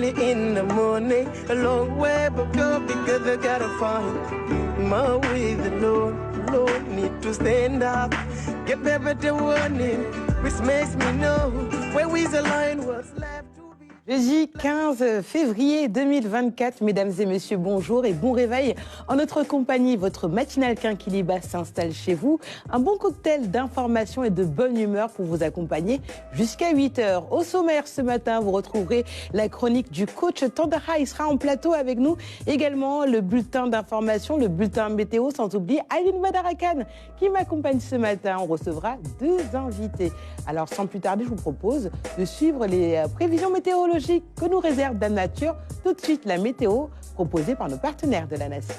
early in the morning. A long way, but go because I gotta find my way. The Lord need to stand up, get better warning, which makes me know where we align what's left. Jeudi 15 février 2024, mesdames et messieurs, bonjour et bon réveil. En notre compagnie, votre matinale Quinquilibre s'installe chez vous. Un bon cocktail d'informations et de bonne humeur pour vous accompagner jusqu'à 8h. Au sommaire ce matin, vous retrouverez la chronique du coach Tandara. Il sera en plateau avec nous. Également le bulletin d'information, le bulletin météo, sans oublier Aline Badarakan qui m'accompagne ce matin. On recevra deux invités. Alors sans plus tarder, je vous propose de suivre les prévisions météorologiques que nous réserve Dame Nature. Tout de suite, la météo proposée par nos partenaires de la nation.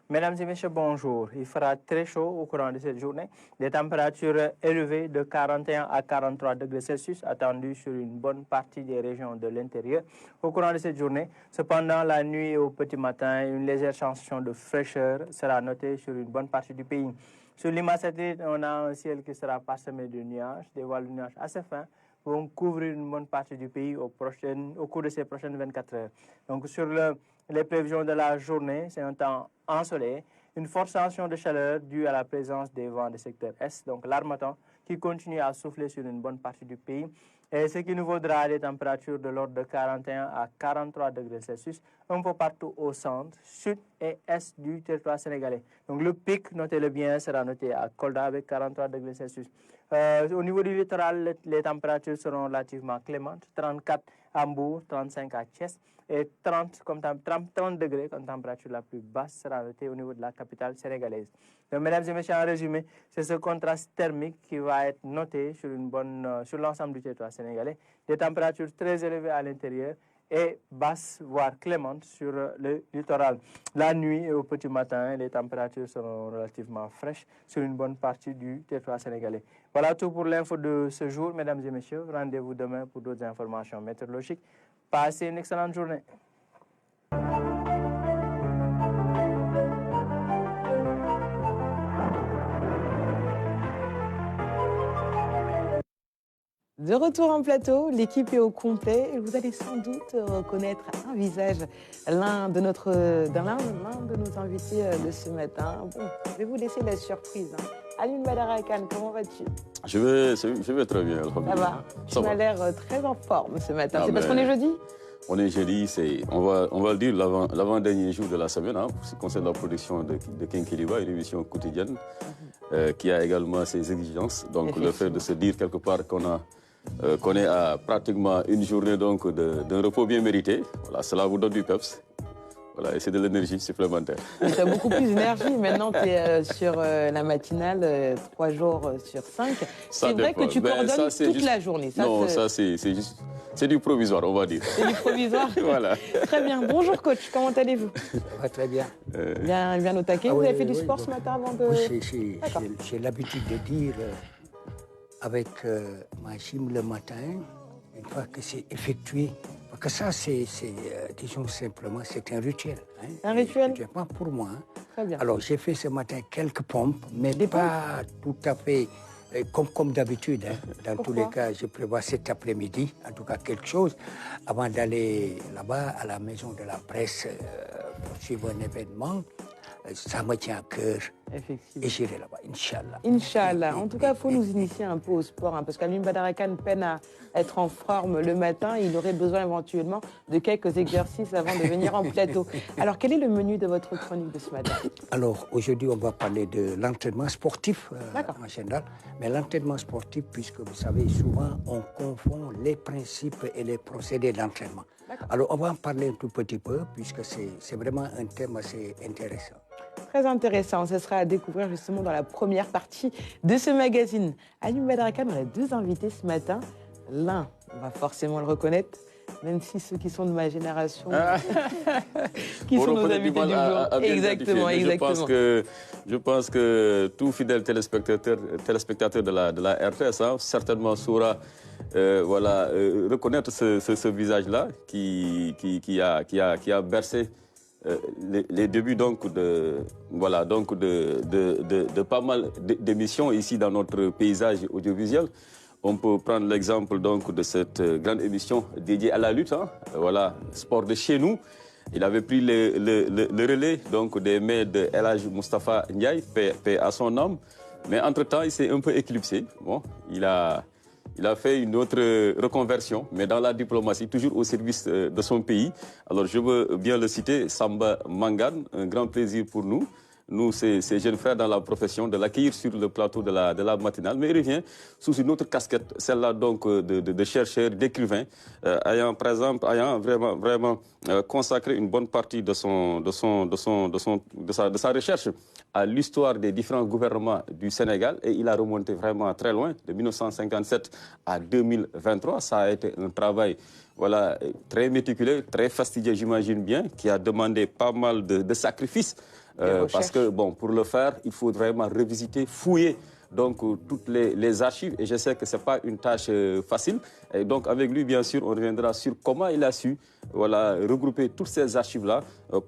Mesdames et messieurs, bonjour. Il fera très chaud au courant de cette journée. Des températures élevées de 41 à 43 degrés Celsius attendues sur une bonne partie des régions de l'intérieur au courant de cette journée. Cependant, la nuit et au petit matin, une légère sensation de fraîcheur sera notée sur une bonne partie du pays. Sur l'Ima satellite, on a un ciel qui sera parsemé de nuages, des voiles de nuages assez fins vont couvrir une bonne partie du pays au cours de ces prochaines 24 heures. Donc sur les prévisions de la journée, c'est un temps ensoleillé, une forte sensation de chaleur due à la présence des vents du secteur Est, donc l'harmattan, qui continue à souffler sur une bonne partie du pays, et ce qui nous vaudra des températures de l'ordre de 41 à 43 degrés Celsius, un peu partout au centre, sud et est du territoire sénégalais. Donc le pic, notez-le bien, sera noté à Kolda avec 43 degrés Celsius. Au niveau du littoral, les températures seront relativement clémentes, 34 à Mbour, 35 à Thiès et 30 degrés comme température la plus basse sera notée au niveau de la capitale sénégalaise. Donc, mesdames et messieurs, en résumé, c'est ce contraste thermique qui va être noté sur l'ensemble du territoire sénégalais. Des températures très élevées à l'intérieur et basses, voire clémentes sur le littoral. La nuit et au petit matin, les températures seront relativement fraîches sur une bonne partie du territoire sénégalais. Voilà tout pour l'info de ce jour, mesdames et messieurs. Rendez-vous demain pour d'autres informations météorologiques. Passez une excellente journée. De retour en plateau, l'équipe est au complet et vous allez sans doute reconnaître un visage l'un de nos invités de ce matin. Bon, je vais vous laisser la surprise. Aline Badarakan, comment vas-tu? Je vais très bien. Ça va. Tu m'as l'air très en forme ce matin. C'est parce qu'on est jeudi? On est jeudi, on va le dire, l'avant-dernier jour de la semaine, hein, pour ce qui concerne la production de Quinquilibre, une émission quotidienne qui a également ses exigences. Donc le fait de se dire quelque part qu'on est à pratiquement une journée d'un repos bien mérité, voilà, cela vous donne du peps. Voilà, et c'est de l'énergie supplémentaire. Tu as beaucoup plus d'énergie. Maintenant, tu es sur la matinale 3 jours sur 5. C'est vrai que tu coordonnes toute la journée. Ça, non, ça c'est du provisoire, on va dire. C'est du provisoire. Voilà. Très bien. Bonjour coach, comment allez-vous? Ça va très bien. Bien au taquet. Vous avez fait du sport ce matin avant de... Oui, j'ai l'habitude de dire avec ma gym le matin, une fois que c'est effectué, parce que ça, disons simplement, c'est un rituel. Hein. Un rituel? Pas pour moi. Hein. Très bien. Alors, j'ai fait ce matin quelques pompes, mais pas tout à fait comme d'habitude. Hein. Dans tous les cas, je prévois cet après-midi, en tout cas quelque chose, avant d'aller là-bas à la maison de la presse pour suivre un événement. Ça me tient à cœur. Effectivement. Et j'irai là-bas, Inch'Allah. Inch'Allah. En tout cas, il faut nous initier un peu au sport, hein, parce qu'Aline Badarakan peine à être en forme le matin. Il aurait besoin éventuellement de quelques exercices avant de venir en plateau. Alors, quel est le menu de votre chronique de ce matin? Alors, aujourd'hui, on va parler de l'entraînement sportif en général. Mais l'entraînement sportif, puisque vous savez, souvent, on confond les principes et les procédés d'entraînement. Alors, on va en parler un tout petit peu, puisque c'est vraiment un thème assez intéressant. Très intéressant. Ce sera à découvrir justement dans la première partie de ce magazine. Aline Badarakan, on a deux invités ce matin. L'un, on va forcément le reconnaître, même si ceux qui sont de ma génération, qui sont nos invités du jour. Exactement. Je pense que tout fidèle téléspectateur de la RTS certainement saura voilà, reconnaître ce visage-là qui a bercé les débuts donc de pas mal d'émissions ici dans notre paysage audiovisuel. On peut prendre l'exemple donc de cette grande émission dédiée à la lutte, hein, voilà, sport de chez nous. Il avait pris le relais donc des mains de El Hadj Moustapha Ndiaye, paix à son âme. Mais entre-temps, il s'est un peu éclipsé. Bon, il a fait une autre reconversion, mais dans la diplomatie, toujours au service de son pays. Alors, je veux bien le citer, Samba Mangane, un grand plaisir pour nous. Nous, ces jeunes frères dans la profession, de l'accueillir sur le plateau de la matinale. Mais il revient sous une autre casquette, celle-là donc de chercheur, d'écrivain, ayant vraiment consacré une bonne partie de sa recherche à l'histoire des différents gouvernements du Sénégal. Et il a remonté vraiment très loin, de 1957 à 2023. Ça a été un travail voilà, très méticuleux, très fastidieux, j'imagine bien, qui a demandé pas mal de sacrifices. Parce que, bon, pour le faire, il faut vraiment revisiter, fouiller donc toutes les archives. Et je sais que ce n'est pas une tâche facile. Et donc, avec lui, bien sûr, on reviendra sur comment il a su voilà, regrouper toutes ces archives-là,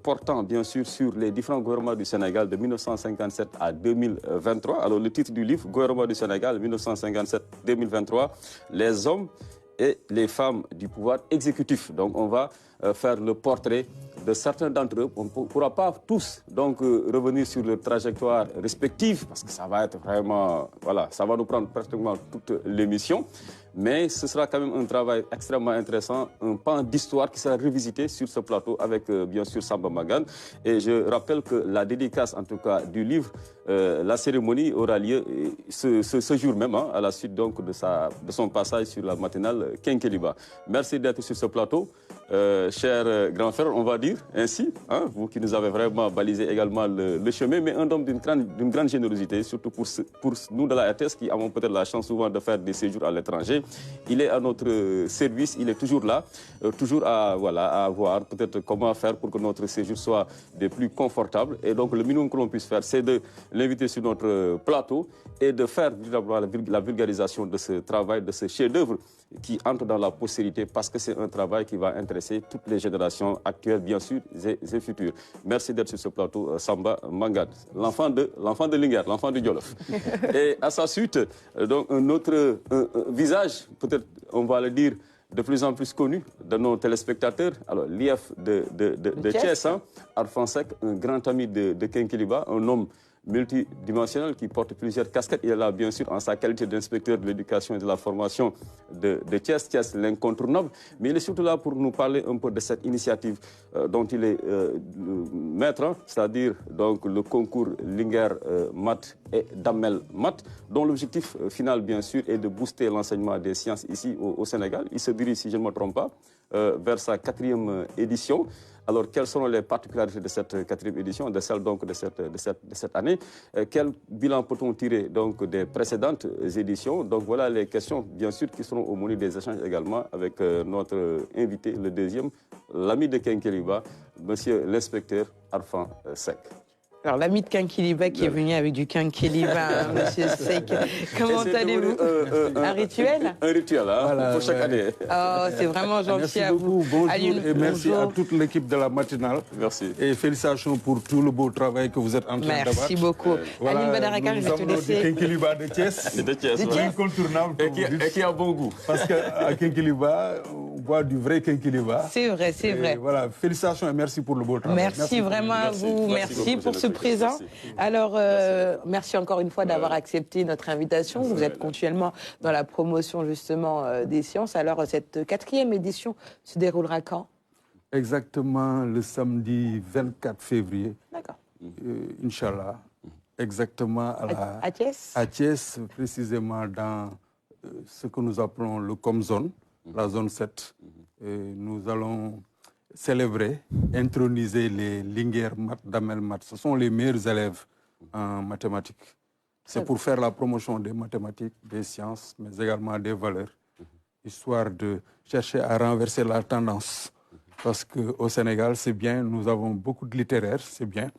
portant, bien sûr, sur les différents gouvernements du Sénégal de 1957 à 2023. Alors, le titre du livre, Gouvernement du Sénégal, 1957-2023, les hommes et les femmes du pouvoir exécutif. Donc, on va faire le portrait de certains d'entre eux. On ne pourra pas tous donc, revenir sur leur trajectoire respective, parce que ça va être vraiment, voilà, ça va nous prendre pratiquement toute l'émission. Mais ce sera quand même un travail extrêmement intéressant, un pan d'histoire qui sera revisité sur ce plateau avec, bien sûr, Samba Mangane. Et je rappelle que la dédicace, en tout cas, du livre, la cérémonie aura lieu ce jour même, hein, à la suite donc de son passage sur la matinale Kenkeliba. Merci d'être sur ce plateau. Cher grand frère, on va dire ainsi, hein, vous qui nous avez vraiment balisé également le chemin, mais un homme d'une grande générosité, surtout pour nous de la RTS qui avons peut-être la chance souvent de faire des séjours à l'étranger. Il est à notre service, il est toujours là, toujours à voir peut-être comment faire pour que notre séjour soit des plus confortables. Et donc le minimum que l'on puisse faire, c'est de l'inviter sur notre plateau et de faire la vulgarisation de ce travail, de ce chef-d'œuvre qui entre dans la postérité parce que c'est un travail qui va intéresser toutes les générations actuelles, bien sûr, et futures. Merci d'être sur ce plateau, Samba Mangane, l'enfant de Linguère, l'enfant du Djolof. Et à sa suite, donc un autre visage, peut-être on va le dire, de plus en plus connu de nos téléspectateurs. Alors, l'IF de Thiès, hein, Arfan Seck, un grand ami de Kenkeliba, un homme multidimensionnel qui porte plusieurs casquettes. Il est là, bien sûr, en sa qualité d'inspecteur de l'éducation et de la formation de Thiès, l'incontournable. Mais il est surtout là pour nous parler un peu de cette initiative dont il est maître, hein, c'est-à-dire donc le concours Linguère Math et Damel Math, dont l'objectif final, bien sûr, est de booster l'enseignement des sciences ici au Sénégal. Il se dirige, si je ne me trompe pas, vers sa 4e édition. Alors, quelles seront les particularités de cette 4e édition, de celle donc de cette année? Quel bilan peut-on tirer donc des précédentes éditions? Donc, voilà les questions, bien sûr, qui seront au menu des échanges également avec notre invité, le deuxième, l'ami de Kenkeliba, monsieur l'inspecteur Arfan Seck. Alors, l'ami de Kenkeliba qui est venu avec du Kenkeliba, monsieur Seck. Comment allez-vous? Un rituel? Un rituel, hein, voilà, pour chaque année. Oh, c'est vraiment gentil. Merci à beaucoup. vous. Bonjour Aline, et merci bonjour. à toute l'équipe de la matinale. Merci. Et félicitations pour tout le beau travail que vous êtes en train d'avoir. Merci beaucoup. Voilà, Aline Badaraka, je vais te laisser. Kenkeliba de Thiès. De Thiès, incontournable. Et qui a bon goût. Parce qu'à Kenkeliba, on boit du vrai Kenkeliba. C'est vrai, c'est vrai. Voilà, félicitations et merci pour le beau travail. Merci vraiment à vous. Merci pour ce présent. Alors, merci encore une fois d'avoir accepté notre invitation. Vous êtes continuellement dans la promotion justement des sciences. Alors, cette 4e édition se déroulera quand? Exactement le samedi 24 février. D'accord. Inch'Allah. Exactement à Thiès? À Thiès, précisément dans ce que nous appelons le Comzone, la zone 7. Nous allons célébrer, introniser les Linguère Math, Damel Math. Ce sont les meilleurs élèves en mathématiques. C'est pour faire la promotion des mathématiques, des sciences, mais également des valeurs, histoire de chercher à renverser la tendance. Parce qu'au Sénégal, c'est bien, nous avons beaucoup de littéraires, c'est bien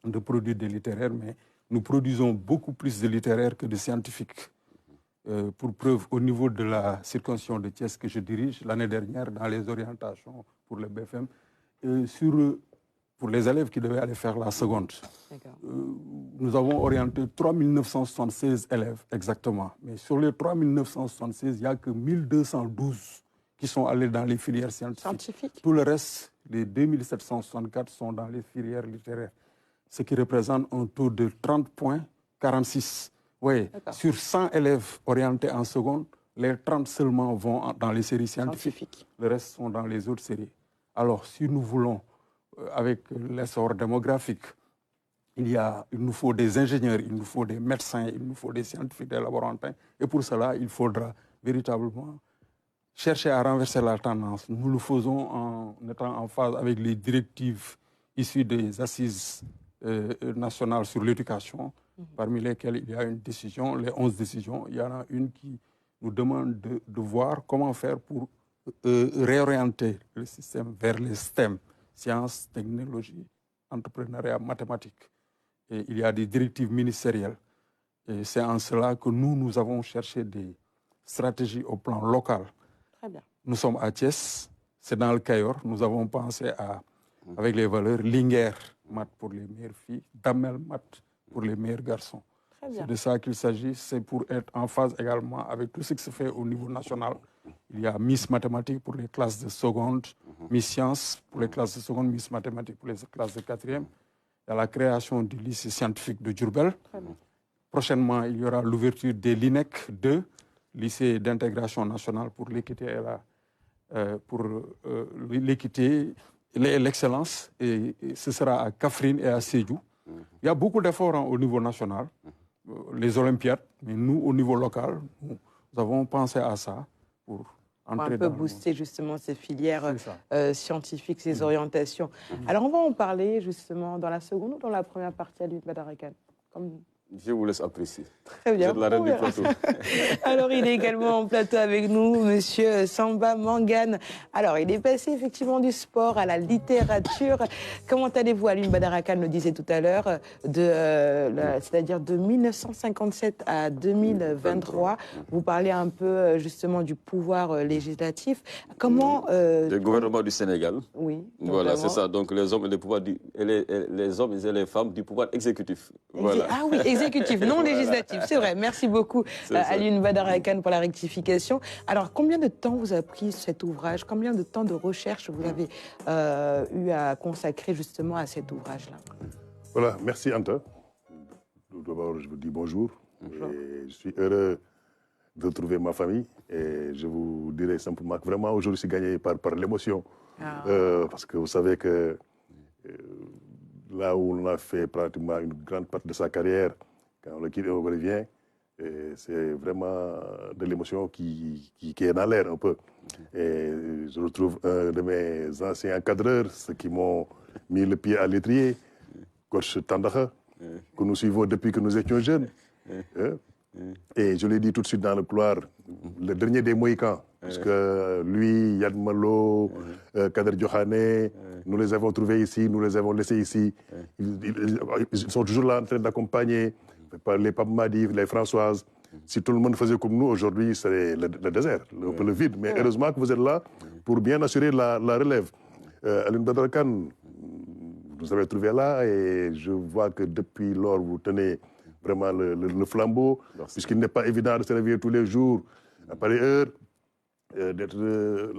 de produire des littéraires, mais nous produisons beaucoup plus de littéraires que de scientifiques. Pour preuve, au niveau de la circonscription de Thiès que je dirige, l'année dernière, dans les orientations pour le BFM, pour les élèves qui devaient aller faire la seconde, nous avons orienté 3 976 élèves exactement. Mais sur les 3 976, il n'y a que 1212 qui sont allés dans les filières scientifiques. Tout le reste, les 2764 sont dans les filières littéraires, ce qui représente un taux de 30,46. Oui, sur 100 élèves orientés en seconde, les 30 seulement vont dans les séries scientifiques. Le reste sont dans les autres séries. Alors, si nous voulons, avec l'essor démographique, il nous faut des ingénieurs, il nous faut des médecins, il nous faut des scientifiques, des laborantins. Et pour cela, il faudra véritablement chercher à renverser la tendance. Nous le faisons en étant en phase avec les directives issues des assises nationales sur l'éducation, parmi lesquelles il y a une décision, les 11 décisions, il y en a une qui nous demande de voir comment faire pour réorienter le système vers les STEM, sciences, technologies, entrepreneuriat, mathématiques. Et il y a des directives ministérielles. Et c'est en cela que nous avons cherché des stratégies au plan local. Très bien. Nous sommes à Thiès, c'est dans le Cayor. Nous avons pensé avec les valeurs Linguère, maths pour les meilleures filles, Damel, maths pour les meilleurs garçons. C'est de ça qu'il s'agit. C'est pour être en phase également avec tout ce qui se fait au niveau national. Il y a Miss Mathématiques pour les classes de seconde, Miss Sciences pour les classes de seconde, Miss Mathématiques pour les classes de quatrième. Il y a la création du lycée scientifique de Diourbel. Prochainement, il y aura l'ouverture des LINEC 2, lycée d'intégration nationale pour l'équité et l'excellence. Et ce sera à Kaffrine et à Sédhiou. Il y a beaucoup d'efforts au niveau national, les Olympiades, mais nous, au niveau local, nous avons pensé à ça pour un peu booster justement ces filières scientifiques, ces orientations. Alors, on va en parler justement dans la seconde ou dans la première partie à Alioune Badara Kane Je vous laisse apprécier. Très bien. Vous êtes la reine du plateau. Alors, il est également en plateau avec nous, monsieur Samba Mangane. Alors, il est passé effectivement du sport à la littérature. Comment allez-vous? Alioune Badara Kane le disait tout à l'heure, c'est-à-dire de 1957 à 2023. Vous parlez un peu justement du pouvoir législatif. Comment... Le gouvernement du Sénégal. Oui. Voilà, c'est ça. Donc, les hommes et les femmes du pouvoir exécutif. Voilà. Ah oui, exécutif, non législatif, c'est vrai. Merci beaucoup, Alioune Badara Kane, pour la rectification. Alors, combien de temps vous a pris cet ouvrage? Combien de temps de recherche vous avez eu à consacrer justement à cet ouvrage-là? Voilà, merci Anta. D'abord, je vous dis bonjour. Et je suis heureux de retrouver ma famille. Et je vous dirais simplement que vraiment, aujourd'hui, je suis gagné par l'émotion. Parce que vous savez que... là où on a fait pratiquement une grande partie de sa carrière, quand on le quitte et on revient, c'est vraiment de l'émotion qui est dans l'air un peu. Et je retrouve un de mes anciens cadreurs, ceux qui m'ont mis le pied à l'étrier, coach Tandakha, que nous suivons depuis que nous étions jeunes. Et je l'ai dit tout de suite dans le couloir, le dernier des Mohicans, parce que lui, Yad Malo, Kader Diokhane, nous les avons trouvés ici, nous les avons laissés ici. Ils sont toujours là en train d'accompagner par les Pape Madi, les Françoises. Si tout le monde faisait comme nous, aujourd'hui, c'est le désert, un peu le vide. Mais heureusement que vous êtes là pour bien assurer la relève. Alioune Badara Kane, vous avez trouvé là et je vois que depuis lors, vous tenez vraiment le flambeau, puisqu'il n'est pas évident de se réveiller tous les jours à pareille heure, d'être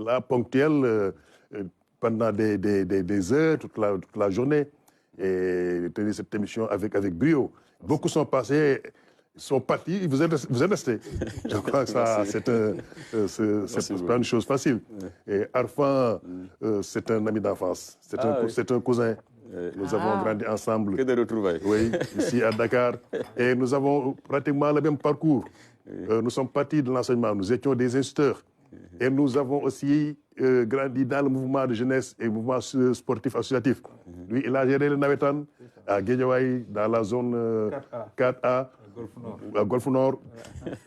là ponctuel pendant des heures, toute la journée, et tenir cette émission avec brio. Beaucoup sont passés, sont partis, vous êtes restés. Je crois que ça, c'est pas une chose facile. Et Arfan, c'est un ami d'enfance, c'est un cousin. Nous avons grandi ensemble. Que de retrouvailles. Oui, ici à Dakar. Et nous avons pratiquement le même parcours. Nous sommes partis de l'enseignement, nous étions des instituteurs. Et nous avons aussi grandi dans le mouvement de jeunesse et le mouvement sportif associatif. Lui, il a géré le Navetan à Guédiawaye, dans la zone 4A, à Golfe Nord.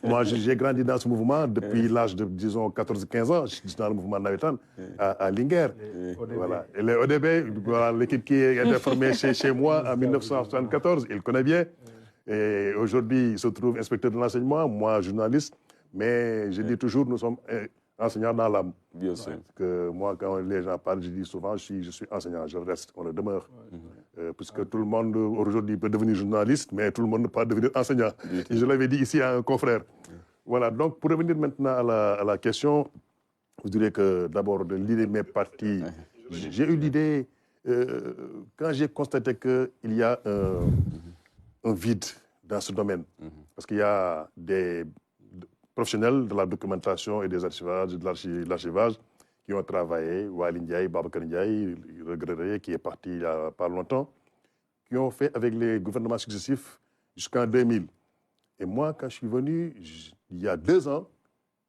Moi, j'ai grandi dans ce mouvement depuis l'âge de, disons, 14-15 ans. Je suis dans le mouvement Navetan à Linguère. Voilà. Et le ODB, voilà, l'équipe qui a été formée chez moi en 1974, il connaît bien. Et aujourd'hui, il se trouve inspecteur de l'enseignement, moi, journaliste. Mais je dis toujours, nous sommes enseignants dans l'âme. Bien sûr. Parce que moi, quand les gens parlent, je dis souvent, je suis enseignant, je reste, on le demeure. Puisque tout le monde aujourd'hui peut devenir journaliste, mais tout le monde ne peut pas devenir enseignant. Et je l'avais dit ici à un confrère. Voilà, donc pour revenir maintenant à la question, je dirais que d'abord, de l'idée de mes partis, j'ai eu l'idée, quand j'ai constaté qu'il y a un vide dans ce domaine, parce qu'il y a des professionnels de la documentation et des archivages, de l'archivage qui ont travaillé, Waly Ndiaye, Babacar Ndiaye, regretté, qui est parti il n'y a pas longtemps, qui ont fait avec les gouvernements successifs jusqu'en 2000. Et moi, quand je suis venu, il y a 2 ans,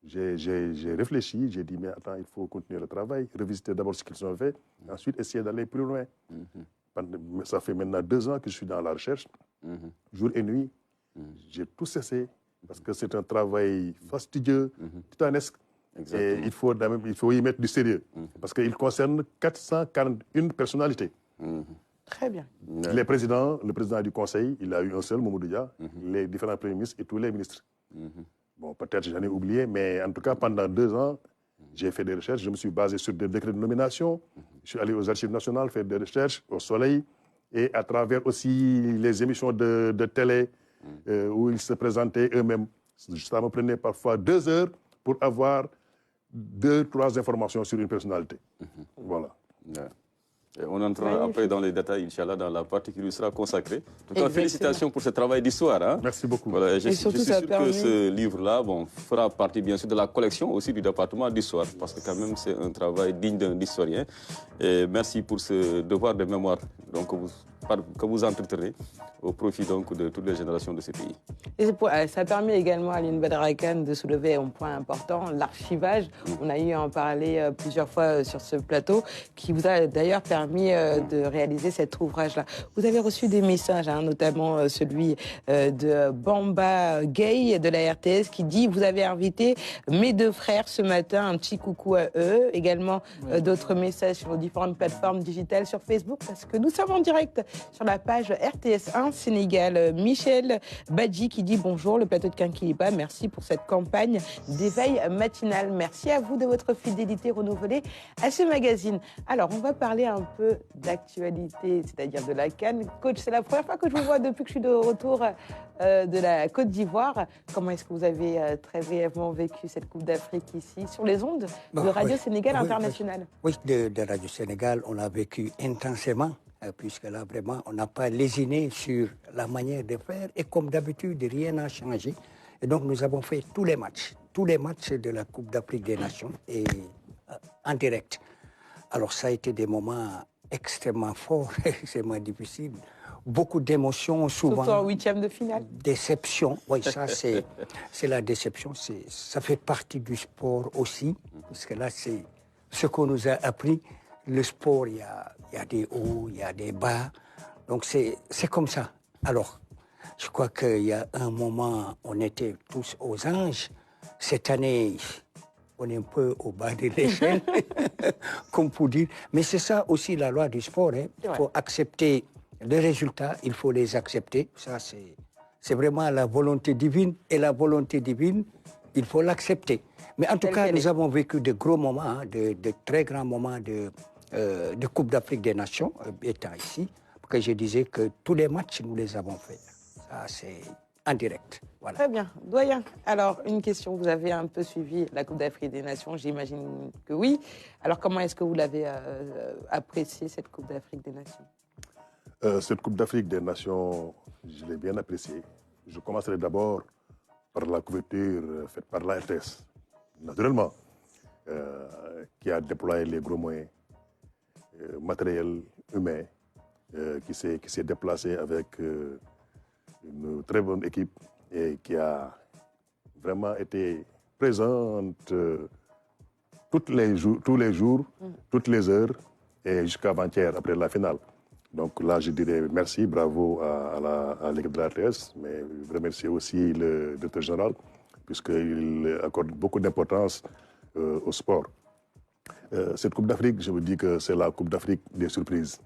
j'ai réfléchi, j'ai dit, mais attends, il faut continuer le travail, revisiter d'abord ce qu'ils ont fait, ensuite essayer d'aller plus loin. Ça fait maintenant 2 ans que je suis dans la recherche, jour et nuit. J'ai tout cessé, parce que c'est un travail fastidieux, titanesque. Exactement. Et il faut y mettre du sérieux, parce qu'il concerne 441 personnalités. Très bien. Le président du conseil, il a eu un seul, Mamadou Dia, les différents premiers ministres et tous les ministres. Bon, peut-être j'en ai oublié, mais en tout cas, pendant 2 ans, j'ai fait des recherches. Je me suis basé sur des décrets de nomination. Je suis allé aux archives nationales faire des recherches au Soleil et à travers aussi les émissions de télé où ils se présentaient eux-mêmes. Ça me prenait parfois 2 heures pour avoir 2, 3 informations sur une personnalité. Voilà. Yeah. Et on entrera après dans les détails, Inch'Allah, dans la partie qui lui sera consacrée. En tout cas, félicitations pour ce travail d'histoire. Hein. Merci beaucoup. Voilà, je suis sûr que ce livre-là fera partie, bien sûr, de la collection aussi du département d'histoire, parce que quand même, c'est un travail digne d'un historien. Et merci pour ce devoir de mémoire que vous entretenez au profit donc, de toutes les générations de ce pays. Et ça permet également à Aline Badara Kane de soulever un point important, l'archivage. On a eu à en parler plusieurs fois sur ce plateau, qui vous a d'ailleurs permis de réaliser cet ouvrage-là. Vous avez reçu des messages, hein, notamment celui de Bamba Gay de la RTS qui dit « Vous avez invité mes 2 frères ce matin, un petit coucou à eux. » Également d'autres messages sur différentes plateformes digitales, sur Facebook, parce que nous sommes en direct sur la page RTS1 Sénégal. Michel Badji qui dit « Bonjour, le plateau de Kinkeliba, merci pour cette campagne d'éveil matinal. Merci à vous de votre fidélité renouvelée à ce magazine. » Alors, on va parler un peu d'actualité, c'est-à-dire de la CAN. Coach, c'est la première fois que je vous vois depuis que je suis de retour de la Côte d'Ivoire. Comment est-ce que vous avez très brièvement vécu cette Coupe d'Afrique ici, sur les ondes de Radio Sénégal International? Oui, de Radio Sénégal, on a vécu intensément, puisque là, vraiment, on n'a pas lésiné sur la manière de faire. Et comme d'habitude, rien n'a changé. Et donc, nous avons fait tous les matchs de la Coupe d'Afrique des Nations et en direct. Alors, ça a été des moments extrêmement forts, extrêmement difficiles. Beaucoup d'émotions, souvent. Surtout en 8e de finale. Déception, oui, ça, c'est la déception. Ça fait partie du sport aussi, parce que là, c'est ce qu'on nous a appris. Le sport, il y a des hauts, il y a des bas. Donc, c'est comme ça. Alors, je crois qu'il y a un moment, on était tous aux anges. Cette année, on est un peu au bas de l'échelle, comme pour dire. Mais c'est ça aussi la loi du sport. Hein. Il faut accepter les résultats, il faut les accepter. Ça, c'est vraiment la volonté divine. Et la volonté divine, il faut l'accepter. Mais en tout cas, nous avons vécu de gros moments, hein, de très grands moments de Coupe d'Afrique des Nations, étant ici, parce que je disais que tous les matchs, nous les avons faits. Ça, c'est en direct. Voilà. Très bien. Doyen, alors une question, vous avez un peu suivi la Coupe d'Afrique des Nations, j'imagine que oui. Alors comment est-ce que vous l'avez appréciée, cette Coupe d'Afrique des Nations? Cette Coupe d'Afrique des Nations, je l'ai bien appréciée. Je commencerai d'abord par la couverture faite par la RTS, naturellement, qui a déployé les gros moyens matériels, humains, qui s'est déplacé avec une très bonne équipe et qui a vraiment été présente tous les jours, toutes les heures et jusqu'à avant-hier, après la finale. Donc là, je dirais merci, bravo à l'équipe de la RTS, mais je remercie aussi le directeur général, puisqu'il accorde beaucoup d'importance au sport. Cette Coupe d'Afrique, je vous dis que c'est la Coupe d'Afrique des surprises.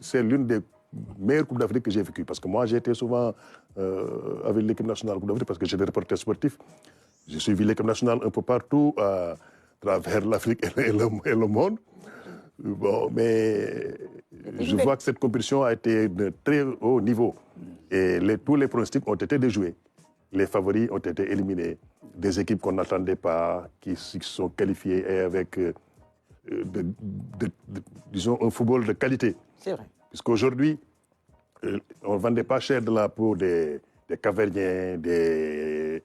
C'est l'une des meilleures Coupes d'Afrique que j'ai vécues, parce que moi, j'ai été souvent avec l'équipe nationale Coupe d'Afrique, parce que j'étais reporter sportif. J'ai suivi l'équipe nationale un peu partout à travers l'Afrique et le monde. Bon, mais je vois que cette compétition a été de très haut niveau. Et tous les pronostics ont été déjoués. Les favoris ont été éliminés. Des équipes qu'on n'attendait pas, qui sont qualifiées et avec, disons, un football de qualité. C'est vrai. Puisqu'aujourd'hui, on ne vendait pas cher de la peau des Cap-Verdiens, des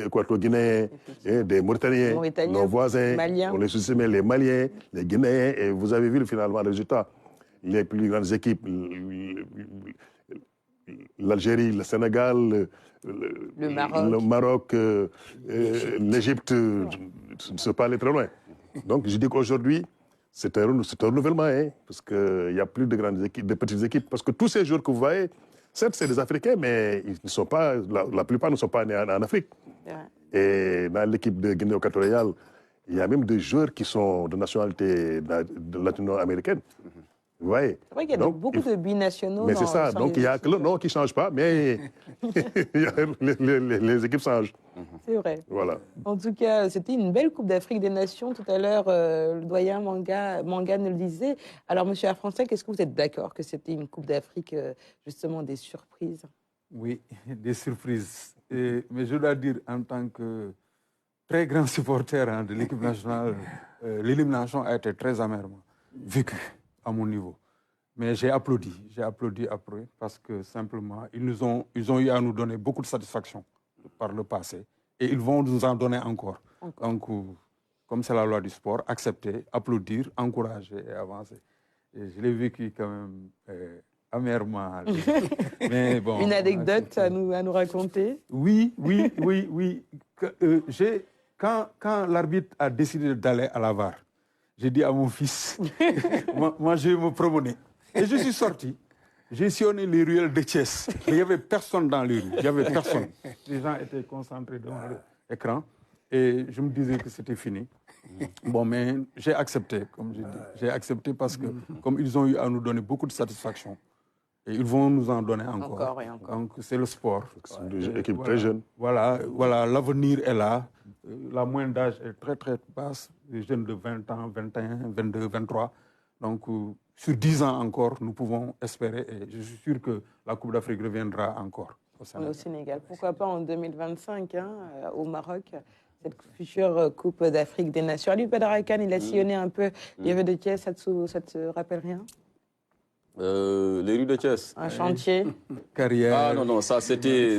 Équato-Guinéens, des Mauritaniens, nos voisins, Maliens. on les sous-estimait, les Maliens, les Guinéens, et vous avez vu finalement le résultat. Les plus grandes équipes, l'Algérie, le Sénégal, le Maroc, l'Égypte, ne sont pas allés très loin. Donc je dis qu'aujourd'hui, c'est un renouvellement, hein, parce qu'il n'y a plus de grandes équipes, de petites équipes. Parce que tous ces joueurs que vous voyez, certes, c'est des Africains, mais ils ne sont pas, la plupart ne sont pas nés en Afrique. Et dans l'équipe de Guinée équatoriale, il y a même des joueurs qui sont de nationalité latino-américaine. Vous voyez? C'est vrai qu'il y a beaucoup de binationaux. Mais c'est ça, donc il n'y a que le nom qui ne change pas, mais les équipes changent. C'est vrai. Voilà. En tout cas, c'était une belle Coupe d'Afrique des Nations. Tout à l'heure, le doyen Manga nous le disait. Alors, monsieur Afrançais, est-ce que vous êtes d'accord que c'était une Coupe d'Afrique, justement, des surprises? Oui, des surprises. Mais je dois dire, en tant que très grand supporter de l'équipe nationale, l'élimination a été très amèrement vécue à mon niveau. Mais j'ai applaudi après, parce que simplement, ils ont eu à nous donner beaucoup de satisfaction par le passé, et ils vont nous en donner encore. Donc, comme c'est la loi du sport, accepter, applaudir, encourager et avancer. Et je l'ai vécu quand même amèrement. Mais bon, une anecdote à nous raconter? Oui. Quand l'arbitre a décidé d'aller à la VAR, j'ai dit à mon fils, moi je vais me promener. Et je suis sorti. J'ai sillonné les ruelles de Thiès. Il n'y avait personne dans les rues. Il n'y avait personne. Les gens étaient concentrés devant l'écran. Et je me disais que c'était fini. Bon, mais j'ai accepté, comme j'ai dit. J'ai accepté parce que, comme ils ont eu à nous donner beaucoup de satisfaction, et ils vont nous en donner encore. Encore et encore. Donc, c'est le sport. C'est une équipe très jeune. Voilà, l'avenir est là. La moyenne d'âge est très, très basse. Les jeunes de 20 ans, 21, 22, 23. Donc, sur 10 ans encore, nous pouvons espérer. Et je suis sûr que la Coupe d'Afrique reviendra encore au Sénégal. Pourquoi pas en 2025, au Maroc, cette future Coupe d'Afrique des Nations. Ali Badara Kane, il a sillonné un peu les rues de Thiès. Ça te rappelle rien? Les rues de Thiès. Un chantier. Carrière. Ah non, ça c'était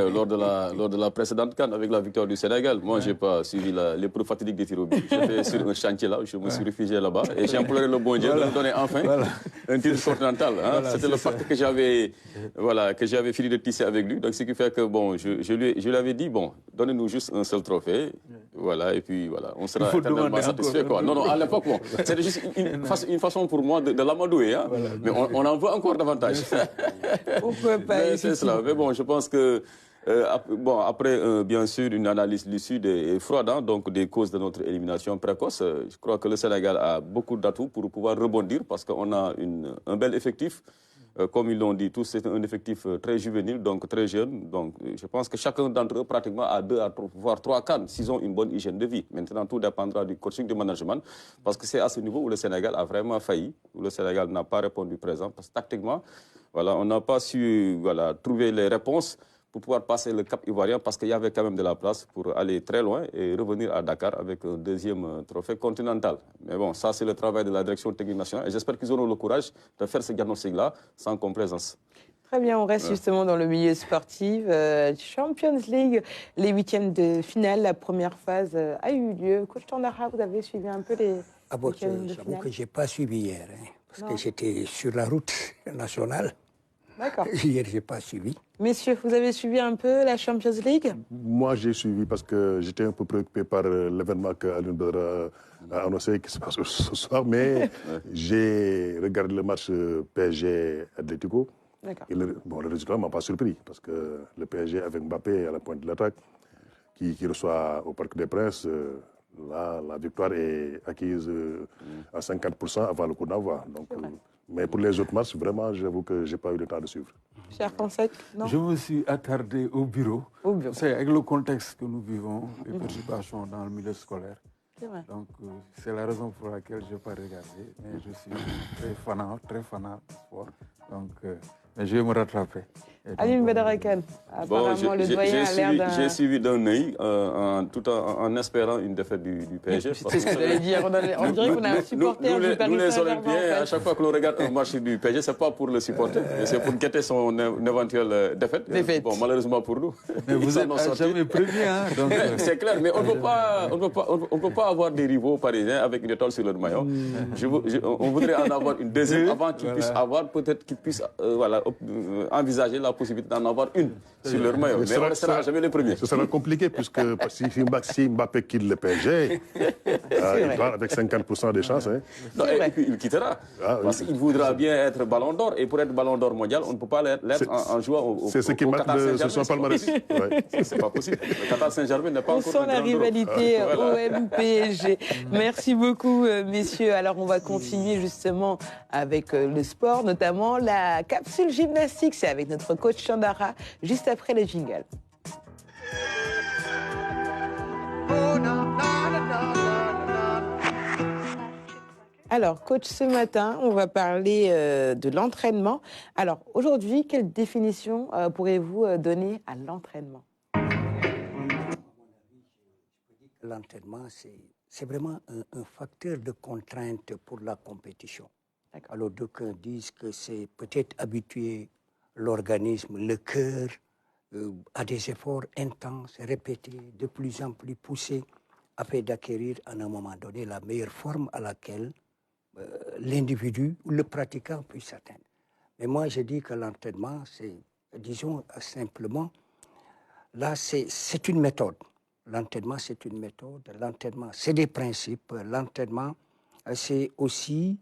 lors de la précédente CAN avec la victoire du Sénégal. Moi, j'ai pas suivi l'épreuve fatidique des tirs au but. J'étais sur un chantier là, je me suis réfugié là-bas et j'ai imploré le bon Dieu de me donner enfin un titre continental. Hein. C'était le pacte que j'avais fini de tisser avec lui. Donc ce qui fait que bon, je lui avais dit bon, donnez-nous juste un seul trophée. Voilà, et puis voilà, on sera éternellement satisfait. Non, à l'époque, bon, c'était juste une façon pour moi de l'amadouer. Hein. Voilà, mais on en veut encore davantage. Pourquoi pas? C'est cela. Mais bon, je pense que, après, bien sûr, une analyse lucide et froide, hein, donc des causes de notre élimination précoce, je crois que le Sénégal a beaucoup d'atouts pour pouvoir rebondir parce qu'on a un bel effectif. Comme ils l'ont dit tous, c'est un effectif très juvénile, donc très jeune. Donc, je pense que chacun d'entre eux, pratiquement, a 2 à 3, voire 3 CAN, s'ils ont une bonne hygiène de vie. Maintenant, tout dépendra du coaching, du management, parce que c'est à ce niveau où le Sénégal a vraiment failli, où le Sénégal n'a pas répondu présent, parce que tactiquement, voilà, on n'a pas su trouver les réponses pour pouvoir passer le cap ivoirien, parce qu'il y avait quand même de la place pour aller très loin et revenir à Dakar avec un deuxième trophée continental. Mais bon, ça c'est le travail de la direction technique nationale et j'espère qu'ils auront le courage de faire ce diagnostic-là sans complaisance. Très bien, on reste justement dans le milieu sportif. Champions League, les 8e de finale, la première phase a eu lieu. Coach Tandara, vous avez suivi un peu les 8e de finale? Que je n'ai pas suivi hier, parce que j'étais sur la route nationale. D'accord. Hier, je n'ai pas suivi. Messieurs, vous avez suivi un peu la Champions League? Moi, j'ai suivi parce que j'étais un peu préoccupé par l'événement qu'Alioune Badara a annoncé qui se passe ce soir, mais j'ai regardé le match PSG-Atlético. Et le résultat ne m'a pas surpris parce que le PSG avec Mbappé à la pointe de l'attaque, qui reçoit au Parc des Princes, la victoire est acquise à 50% avant le coup d'envoi. Mais pour les autres matchs, vraiment, j'avoue que je n'ai pas eu le temps de suivre. cher Fonsec, non? Je me suis attardé au bureau. Au bureau. C'est avec le contexte que nous vivons, les perturbations dans le milieu scolaire. C'est vrai. Donc, c'est la raison pour laquelle je n'ai pas regardé. Mais je suis très fanat de sport. Donc, mais je vais me rattraper. Aline Badara Kane, apparemment le doyen a l'air d'un... J'ai suivi d'un œil, tout en espérant une défaite du PSG. C'est ce que j'allais dire. On dirait qu'on a un supporter du Paris Nous, les Saint-Germain, Olympiens, en fait. à chaque fois que l'on regarde un match du PSG, ce n'est pas pour le supporter, mais c'est pour guetter son éventuelle défaite. Bon, malheureusement pour nous. Mais vous êtes jamais premier, hein, donc... C'est clair, mais on ne peut pas avoir des rivaux parisiens avec une étoile sur leur maillot. On voudrait en avoir une deuxième avant qu'ils puissent avoir, peut-être qu'ils puissent envisager la possibilité d'en avoir une sur leur maillot. Mais on ne sera jamais les premiers. Ce sera compliqué, puisque si Mbappé quitte le PSG, il part avec 50% des chances. Hein. Non, et puis il quittera. Parce qu'il voudra bien être ballon d'or. Et pour être ballon d'or mondial, on ne peut pas l'être en jouant au C'est ce qui marque de son palmarès. C'est pas possible. Le Qatar Saint-Germain n'est pas On encore sent la rivalité OM-PSG. Merci beaucoup, messieurs. Alors, on va continuer justement avec le sport, notamment la capsule gymnastique. C'est avec notre coach Chandara, juste après les jingles. Alors, coach, ce matin, on va parler de l'entraînement. Alors, aujourd'hui, quelle définition pourrez-vous donner à l'entraînement? L'entraînement, c'est vraiment un facteur de contrainte pour la compétition. Alors, d'aucuns disent que c'est peut-être habituer l'organisme, le cœur, à des efforts intenses, répétés, de plus en plus poussés, afin d'acquérir à un moment donné la meilleure forme à laquelle l'individu ou le pratiquant puisse atteindre. Mais moi, je dis que l'entraînement, c'est, disons simplement, là, c'est une méthode. L'entraînement, c'est une méthode. L'entraînement, c'est des principes. L'entraînement, c'est aussi,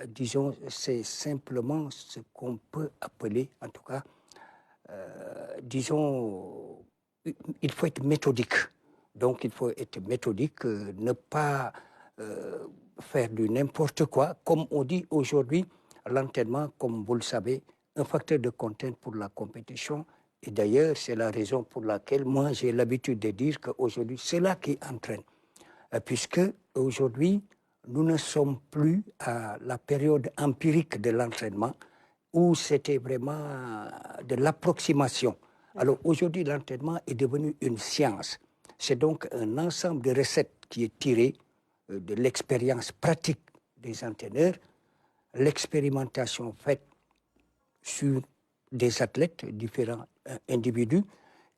disons, c'est simplement ce qu'on peut appeler, en tout cas, disons, il faut être méthodique. Donc, il faut être méthodique, ne pas faire du n'importe quoi. Comme on dit aujourd'hui, l'entraînement, comme vous le savez, un facteur de contrainte pour la compétition. Et d'ailleurs, c'est la raison pour laquelle moi, j'ai l'habitude de dire qu'aujourd'hui, c'est là qui entraîne. Puisque aujourd'hui, nous ne sommes plus à la période empirique de l'entraînement où c'était vraiment de l'approximation. Alors aujourd'hui, l'entraînement est devenu une science. C'est donc un ensemble de recettes qui est tiré de l'expérience pratique des entraîneurs, l'expérimentation faite sur des athlètes, différents individus,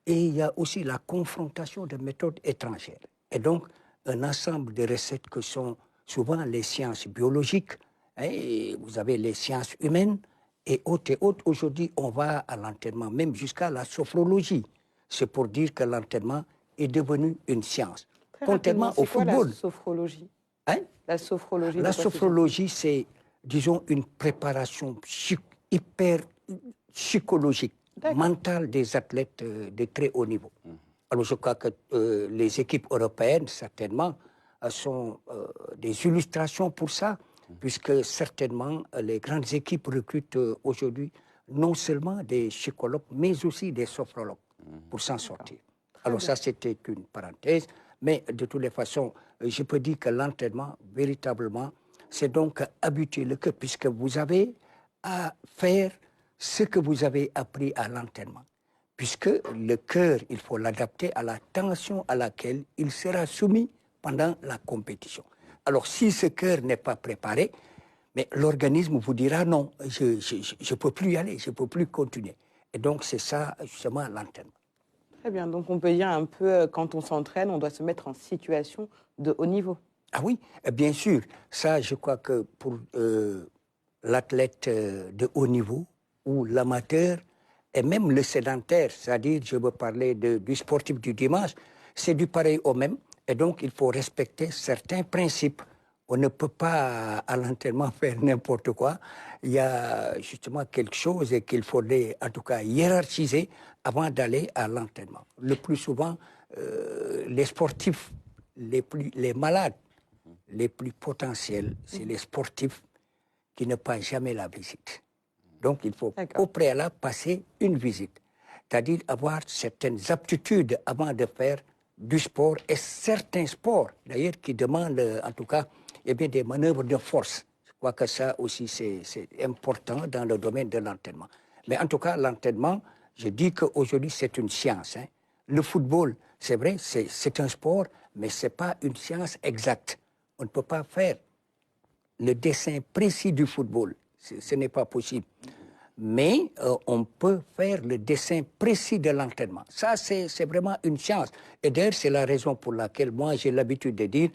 et il y a aussi la confrontation de méthodes étrangères. Et donc, un ensemble de recettes que sont souvent les sciences biologiques, hein, et vous avez les sciences humaines, et autres et autres. Aujourd'hui, on va à l'entraînement, même jusqu'à la sophrologie. C'est pour dire que l'entraînement est devenu une science. Contrairement au football. La sophrologie, hein? La sophrologie, la sophrologie, c'est, disons, une préparation hyper psychologique, mentale des athlètes de très haut niveau. Alors je crois que les équipes européennes, certainement, sont des illustrations pour ça, puisque certainement les grandes équipes recrutent aujourd'hui non seulement des psychologues, mais aussi des sophrologues pour s'en sortir. Alors ça, c'était une parenthèse, mais de toutes les façons, je peux dire que l'entraînement, véritablement, c'est donc habituer le cœur, puisque vous avez à faire ce que vous avez appris à l'entraînement. Puisque le cœur, il faut l'adapter à la tension à laquelle il sera soumis pendant la compétition. Alors, si ce cœur n'est pas préparé, mais l'organisme vous dira non, je ne peux plus y aller, je ne peux plus continuer. Et donc, c'est ça, justement, l'entraînement. Très bien, donc on peut dire un peu, quand on s'entraîne, on doit se mettre en situation de haut niveau. Ah oui, bien sûr. Ça, je crois que pour l'athlète de haut niveau ou l'amateur, et même le sédentaire, c'est-à-dire, je veux parler du sportif du dimanche, c'est du pareil au même. Et donc, il faut respecter certains principes. On ne peut pas, à l'entraînement, faire n'importe quoi. Il y a justement quelque chose qu'il faudrait, en tout cas, hiérarchiser avant d'aller à l'entraînement. Le plus souvent, les sportifs, les malades, les plus potentiels, c'est les sportifs qui ne passent jamais la visite. Donc, il faut au préalable passer une visite, c'est-à-dire avoir certaines aptitudes avant de faire du sport et certains sports, d'ailleurs, qui demandent, en tout cas, eh bien, des manœuvres de force. Je crois que ça aussi, c'est important dans le domaine de l'entraînement. Mais en tout cas, l'entraînement, je dis qu'aujourd'hui, c'est une science. Hein. Le football, c'est vrai, c'est un sport, mais ce n'est pas une science exacte. On ne peut pas faire le dessin précis du football. Ce n'est pas possible. Mais on peut faire le dessin précis de l'entraînement. Ça, c'est vraiment une science. Et d'ailleurs, c'est la raison pour laquelle moi, j'ai l'habitude de dire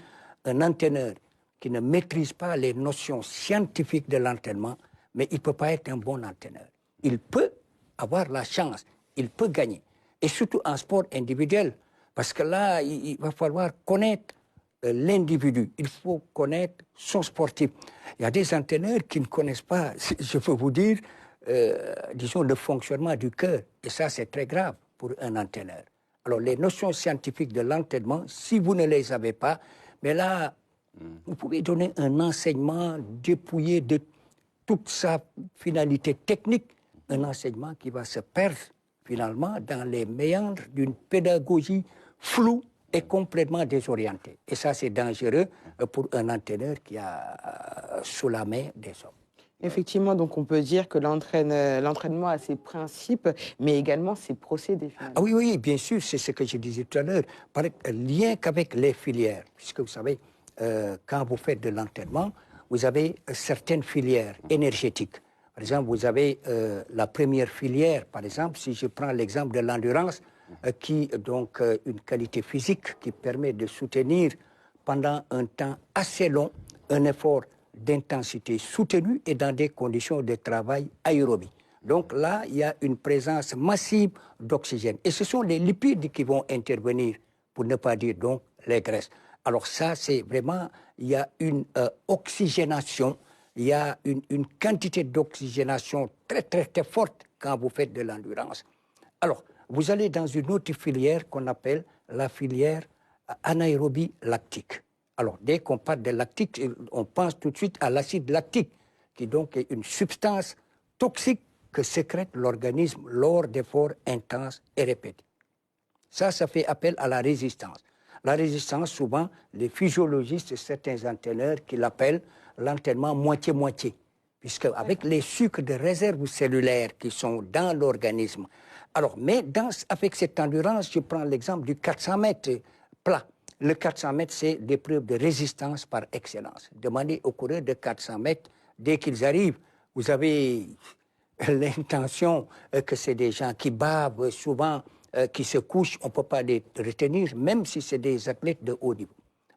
un entraîneur qui ne maîtrise pas les notions scientifiques de l'entraînement, mais il ne peut pas être un bon entraîneur. Il peut avoir la chance, il peut gagner. Et surtout en sport individuel, parce que là, il va falloir connaître l'individu. Il faut connaître son sportif. Il y a des entraîneurs qui ne connaissent pas, je peux vous dire, disons, le fonctionnement du cœur. Et ça, c'est très grave pour un entraîneur. Alors, les notions scientifiques de l'entraînement, si vous ne les avez pas, mais là, vous pouvez donner un enseignement dépouillé de toute sa finalité technique, un enseignement qui va se perdre finalement dans les méandres d'une pédagogie floue et complètement désorientée. Et ça, c'est dangereux pour un entraîneur qui a sous la main des hommes. Effectivement, donc on peut dire que l'entraînement a ses principes, mais également ses procédés. Ah oui, oui, bien sûr, c'est ce que je disais tout à l'heure. Lien qu'avec les filières, puisque vous savez, quand vous faites de l'entraînement, vous avez certaines filières énergétiques. Par exemple, vous avez la première filière, par exemple, si je prends l'exemple de l'endurance, qui donc une qualité physique qui permet de soutenir pendant un temps assez long un effort d'intensité soutenue et dans des conditions de travail aérobie. Donc là, il y a une présence massive d'oxygène. Et ce sont les lipides qui vont intervenir, pour ne pas dire donc les graisses. Alors ça, c'est vraiment, il y a une oxygénation, il y a une quantité d'oxygénation très, très, très forte quand vous faites de l'endurance. Alors, vous allez dans une autre filière qu'on appelle la filière anaérobie lactique. Alors, dès qu'on parle de lactique, on pense tout de suite à l'acide lactique, qui donc est une substance toxique que sécrète l'organisme lors d'efforts intenses et répétés. Ça fait appel à la résistance. La résistance, souvent, les physiologistes et certains entraîneurs qui l'appellent l'entraînement moitié-moitié, puisque avec les sucres de réserve cellulaire qui sont dans l'organisme. Alors, mais avec cette endurance, je prends l'exemple du 400 mètres plat. Le 400 mètres, c'est l'épreuve de résistance par excellence. Demandez aux coureurs de 400 mètres, dès qu'ils arrivent, vous avez l'intention que c'est des gens qui bavent souvent, qui se couchent, on ne peut pas les retenir, même si c'est des athlètes de haut niveau.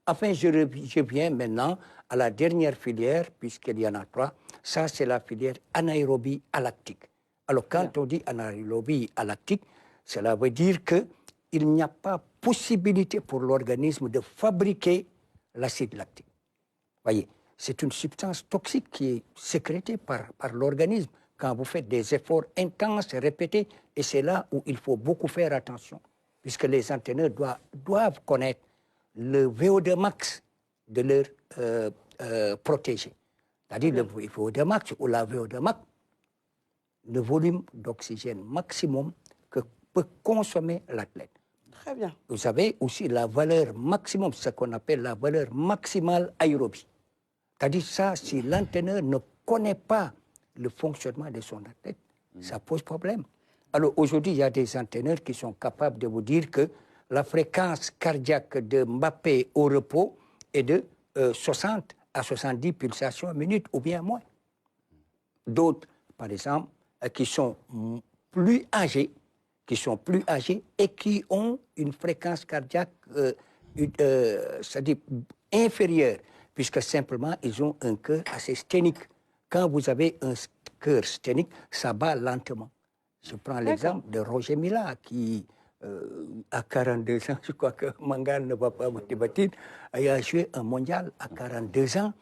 Enfin, je viens maintenant à la dernière filière, puisqu'il y en a 3. Ça, c'est la filière anaérobie alactique. Alors, quand on dit anaérobie alactique, cela veut dire qu'il n'y a pas possibilité pour l'organisme de fabriquer l'acide lactique. Voyez, c'est une substance toxique qui est sécrétée par l'organisme quand vous faites des efforts intenses et répétés. Et c'est là où il faut beaucoup faire attention, puisque les entraîneurs doivent connaître le VO2 max de leur protégé. C'est-à-dire le VO2 max ou la VO2 max, le volume d'oxygène maximum que peut consommer l'athlète. Très bien. Vous avez aussi la valeur maximum, ce qu'on appelle la valeur maximale aérobie. C'est-à-dire ça, si l'entraîneur ne connaît pas le fonctionnement de son athlète, ça pose problème. Alors aujourd'hui, il y a des entraîneurs qui sont capables de vous dire que la fréquence cardiaque de Mbappé au repos est de 60 à 70 pulsations minute ou bien moins. D'autres, par exemple, qui sont plus âgés et qui ont une fréquence cardiaque c'est-à-dire inférieure, puisque simplement ils ont un cœur assez sténique. Quand vous avez un cœur sténique, ça bat lentement. Je prends l'exemple de Roger Mila qui, à 42 ans, je crois que Mangal ne va pas me débattre, a joué un mondial à 42 ans.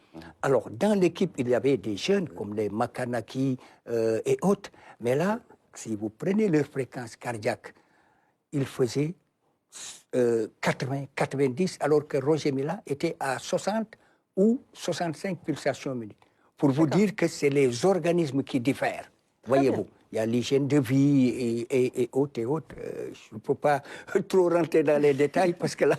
Alors, dans l'équipe, il y avait des jeunes comme les Makanaki et autres, mais là, si vous prenez leur fréquence cardiaque, ils faisaient 80, 90, alors que Roger Mila était à 60 ou 65 pulsations minutes. Pour vous dire que c'est les organismes qui diffèrent. voyez-vous. Il y a l'hygiène de vie et autres et autres. Je ne peux pas trop rentrer dans les détails parce que là,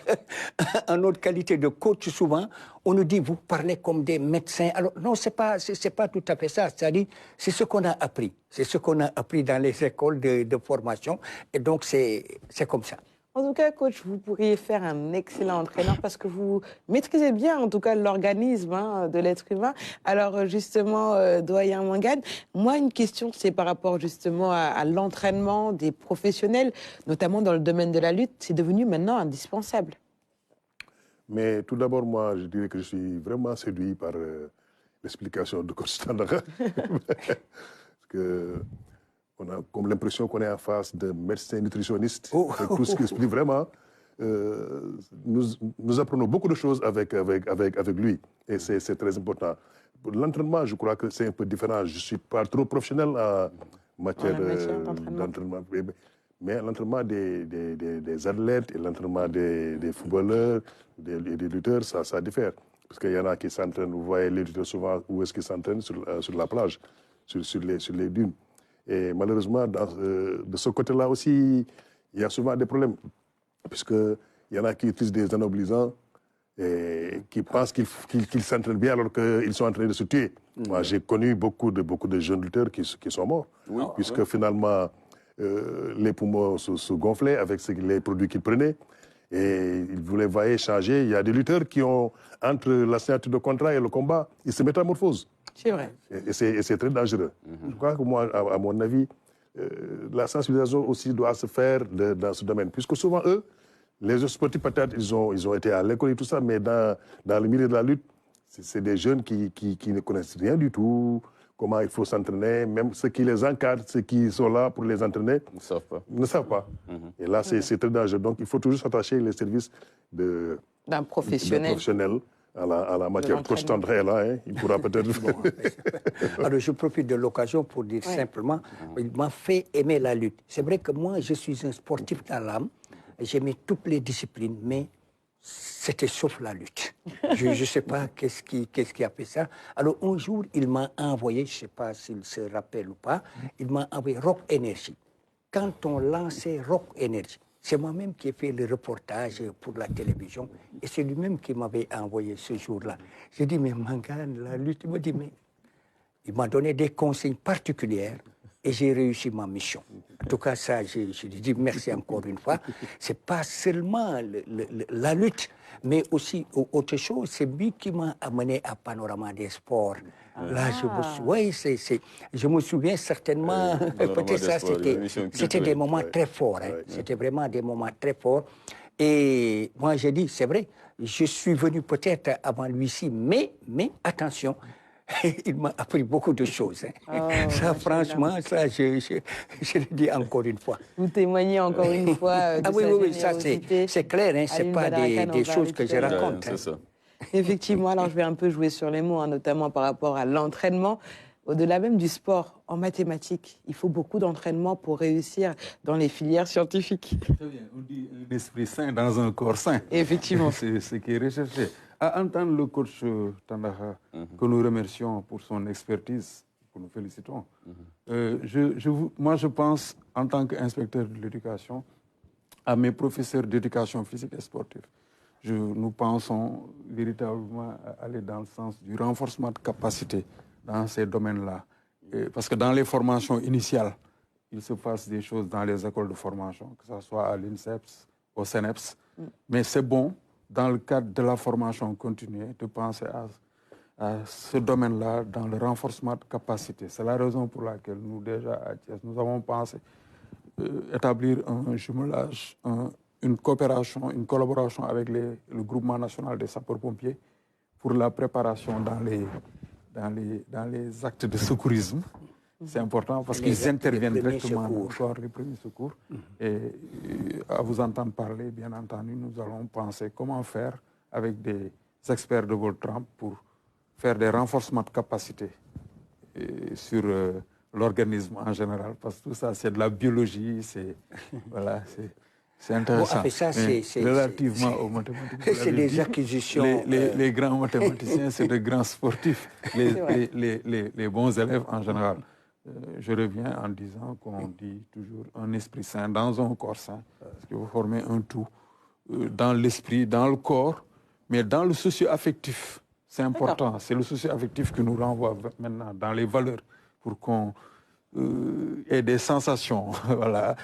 en notre qualité de coach, souvent, on nous dit, vous parlez comme des médecins. Alors, non, c'est pas tout à fait ça. C'est-à-dire, c'est ce qu'on a appris. C'est ce qu'on a appris dans les écoles de formation. Et donc, c'est comme ça. En tout cas, coach, vous pourriez faire un excellent entraîneur parce que vous maîtrisez bien, en tout cas, l'organisme de l'être humain. Alors, justement, doyen Mangane, moi, une question, c'est par rapport justement à l'entraînement des professionnels, notamment dans le domaine de la lutte. C'est devenu maintenant indispensable. Mais tout d'abord, moi, je dirais que je suis vraiment séduit par l'explication de coach Tandakha. Parce que on a comme l'impression qu'on est en face de médecins nutritionnistes. Et tout ce qui explique vraiment. Nous apprenons beaucoup de choses avec lui. Et c'est très important. Pour l'entraînement, je crois que c'est un peu différent. Je ne suis pas trop professionnel en matière d'entraînement. Mais l'entraînement des athlètes et l'entraînement des footballeurs, des lutteurs, ça diffère. Parce qu'il y en a qui s'entraînent, vous voyez les lutteurs souvent, où est-ce qu'ils s'entraînent sur la plage, sur les dunes. Et malheureusement, de ce côté-là aussi, il y a souvent des problèmes. Puisqu'il y en a qui utilisent des anabolisants et qui pensent qu'ils s'entraînent bien alors qu'ils sont en train de se tuer. Moi, j'ai connu beaucoup de jeunes lutteurs qui sont morts. Puisque finalement, les poumons se gonflaient avec les produits qu'ils prenaient. Et ils voulaient changer. Il y a des lutteurs qui ont, entre la signature de contrat et le combat, ils se métamorphosent. C'est vrai. Et c'est très dangereux. Je crois que moi, à mon avis, la sensibilisation aussi doit se faire dans ce domaine. Puisque souvent, eux, les sportifs, peut-être, ils ont été à l'école et tout ça, mais dans le milieu de la lutte, c'est des jeunes qui ne connaissent rien du tout, comment il faut s'entraîner. Même ceux qui les encadrent, ceux qui sont là pour les entraîner, ne savent pas. Et là, c'est très dangereux. Donc, il faut toujours s'attacher les services d'un professionnel. À la matière. Coach Tandakha est là, il pourra peut-être... Alors, je profite de l'occasion pour dire simplement, il m'a fait aimer la lutte. C'est vrai que moi, je suis un sportif dans l'âme. J'aimais toutes les disciplines, mais c'était sauf la lutte. Je ne sais pas qu'est-ce qui a fait ça. Alors, un jour, il m'a envoyé, je ne sais pas s'il se rappelle ou pas, il m'a envoyé Rock Energy. Quand on lançait Rock Energy, c'est moi-même qui ai fait le reportage pour la télévision et c'est lui-même qui m'avait envoyé ce jour-là. J'ai dit, mais Mangane, la lutte, il m'a dit, mais il m'a donné des consignes particulières et j'ai réussi ma mission. En tout cas, ça, je lui dis merci encore une fois. C'est pas seulement la lutte, mais aussi autre chose. C'est lui qui m'a amené à Panorama des Sports. Là, je me souviens certainement, peut-être ça, c'était des moments très forts. C'était vraiment des moments très forts. Et moi, j'ai dit, c'est vrai, je suis venu peut-être avant lui-ci, mais attention, il m'a appris beaucoup de choses. Ça, franchement, ça, je le dis encore une fois. Vous témoignez encore une fois de oui, ça, c'est clair, ce n'est pas des choses que je raconte. C'est ça. Effectivement, alors je vais un peu jouer sur les mots, notamment par rapport à l'entraînement. Au-delà même du sport, en mathématiques, il faut beaucoup d'entraînement pour réussir dans les filières scientifiques. Très bien, on dit un esprit sain dans un corps sain. Effectivement. C'est ce qui est recherché. À entendre le coach Tandakha, que nous remercions pour son expertise, que nous félicitons, moi je pense, en tant qu'inspecteur de l'éducation, à mes professeurs d'éducation physique et sportive. Nous pensons véritablement aller dans le sens du renforcement de capacité dans ces domaines-là. Parce que dans les formations initiales, il se passe des choses dans les écoles de formation, que ce soit à l'INSEPS, au CNEPS. Mais c'est bon, dans le cadre de la formation continue, de penser à ce domaine-là dans le renforcement de capacité. C'est la raison pour laquelle nous, déjà, à Thiès, nous avons pensé établir un jumelage, une coopération, une collaboration avec le groupement national des sapeurs-pompiers pour la préparation dans les actes de secourisme. C'est important parce qu'ils interviennent directement dans les premiers secours. Et à vous entendre parler, bien entendu, nous allons penser comment faire avec des experts de votre trempe pour faire des renforcements de capacité sur l'organisme en général. Parce que tout ça, c'est de la biologie, c'est intéressant. Bon, ça, relativement aux mathématiques. C'est des acquisitions. Les grands mathématiciens, c'est de grands sportifs. Les bons élèves en général. je reviens en disant qu'on dit toujours un esprit sain dans un corps sain, parce que vous formez un tout dans l'esprit, dans le corps, mais dans le socio-affectif. C'est important, c'est le socio-affectif qui nous renvoie maintenant dans les valeurs pour qu'on ait des sensations, voilà,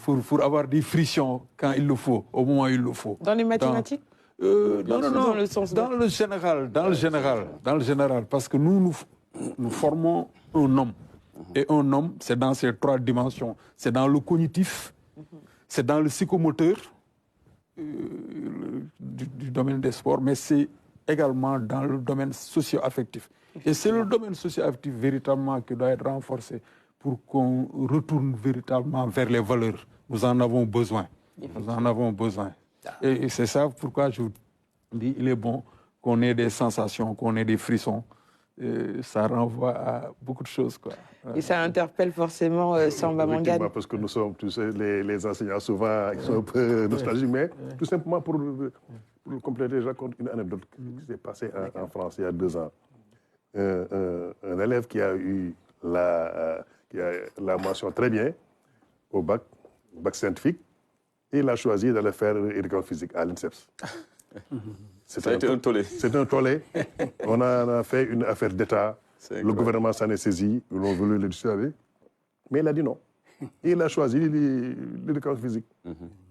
pour avoir des frictions quand il le faut, au moment où il le faut. Dans les mathématiques non, dans le sens dans le général, parce que nous formons un homme. Et un homme, c'est dans ces 3 dimensions. C'est dans le cognitif, c'est dans le psychomoteur du domaine des sports, mais c'est également dans le domaine socio-affectif. Et c'est le domaine socio-affectif véritablement qui doit être renforcé pour qu'on retourne véritablement vers les valeurs. Nous en avons besoin. Nous en avons besoin. Et c'est ça pourquoi je vous dis, il est bon qu'on ait des sensations, qu'on ait des frissons. Ça renvoie à beaucoup de choses, quoi. Et ça interpelle forcément Samba Mangane. Parce que nous sommes, tu sais, les enseignants souvent, ils sont un peu nostalgiques, mais tout simplement pour compléter, je raconte une anecdote qui s'est passée en France il y a 2 ans. Un élève qui a eu la mention très bien au bac scientifique, et il a choisi d'aller faire éducation physique à l'INSEPS. C'était un tollé. C'est un tollé. On a fait une affaire d'État. Le gouvernement s'en est saisi. Ils ont voulu le dissuader. Mais il a dit non. Et il a choisi l'éducation physique.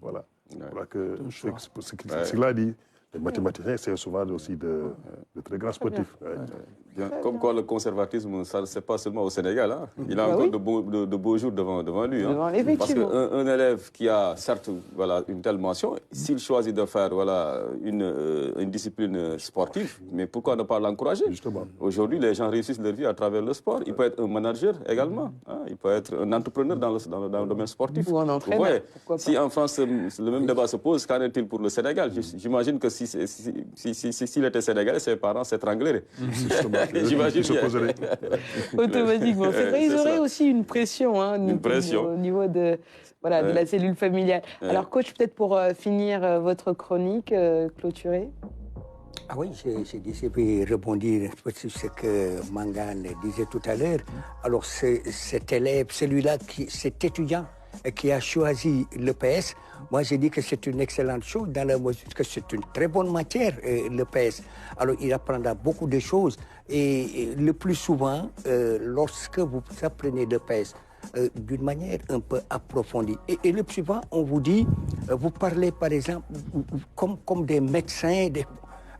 Voilà. Voilà que ce qu'il a dit. Les mathématiciens, c'est souvent aussi de très grands sportifs. Bien. Comme quoi le conservatisme, ce n'est pas seulement au Sénégal. Hein. Il a encore de beaux jours devant lui. Hein. Parce qu'un élève qui a certes une telle mention, s'il choisit de faire une discipline sportive, mais pourquoi ne pas l'encourager? Aujourd'hui, les gens réussissent leur vie à travers le sport. Il peut être un manager également. Hein. Il peut être un entrepreneur dans le domaine sportif. Ou un entraîneur. Si en France, le même débat se pose, qu'en est-il pour le Sénégal? J'imagine que s'il était sénégalais, ses parents s'étrangleraient. J'imagine. Automatiquement. C'est vrai, ils auraient aussi une pression, hein, au niveau de la cellule familiale. Alors, coach, peut-être pour finir votre chronique, clôturée. Ah oui, je vais rebondir sur ce que Mangane disait tout à l'heure. Alors, cet élève, celui-là, cet étudiant qui a choisi l'EPS, moi, j'ai dit que c'est une excellente chose dans la mesure que c'est une très bonne matière, l'EPS. Alors, il apprendra beaucoup de choses. Et le plus souvent, lorsque vous apprenez l'EPS d'une manière un peu approfondie, et le plus souvent, on vous dit, vous parlez par exemple comme des médecins,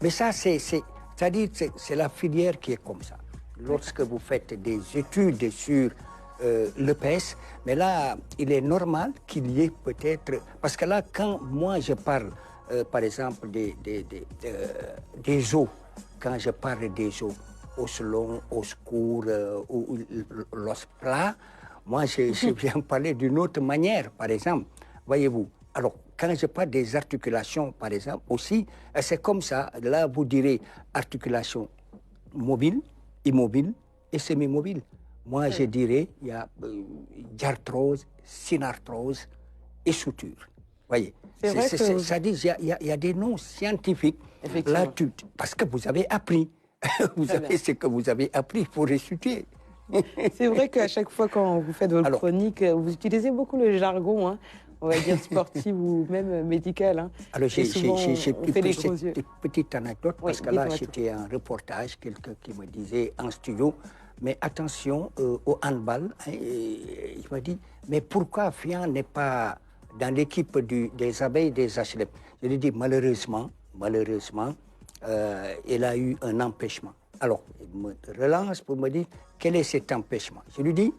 mais ça, c'est-à-dire, c'est la filière qui est comme ça. Lorsque vous faites des études sur l'EPS, mais là, il est normal qu'il y ait peut-être... Parce que là, quand moi je parle, par exemple, des eaux, quand je parle des eaux, Oslon, Oscour, ou l'Ospla, moi, je viens parler d'une autre manière, par exemple. Voyez-vous, alors, quand je parle des articulations, par exemple, aussi, c'est comme ça. Là, vous direz articulation mobile, immobile et semi-mobile. Moi, je dirais, il y a diarthrose, synarthrose et suture. Voyez, c'est-à-dire, il y a des noms scientifiques. Là, parce que vous avez appris. Vous avez ce que vous avez appris pour étudier. C'est vrai qu'à chaque fois, quand vous faites votre chronique, vous utilisez beaucoup le jargon, hein, on va dire sportif ou même médical. Hein. Alors, j'ai une petite anecdote, parce que là, c'était un reportage, quelqu'un qui me disait en studio, mais attention au handball. Hein, il m'a dit, mais pourquoi Fian n'est pas dans l'équipe des abeilles des HLM? Je lui ai dit, malheureusement, il a eu un empêchement. Alors, il me relance pour me dire, quel est cet empêchement? Je lui dis,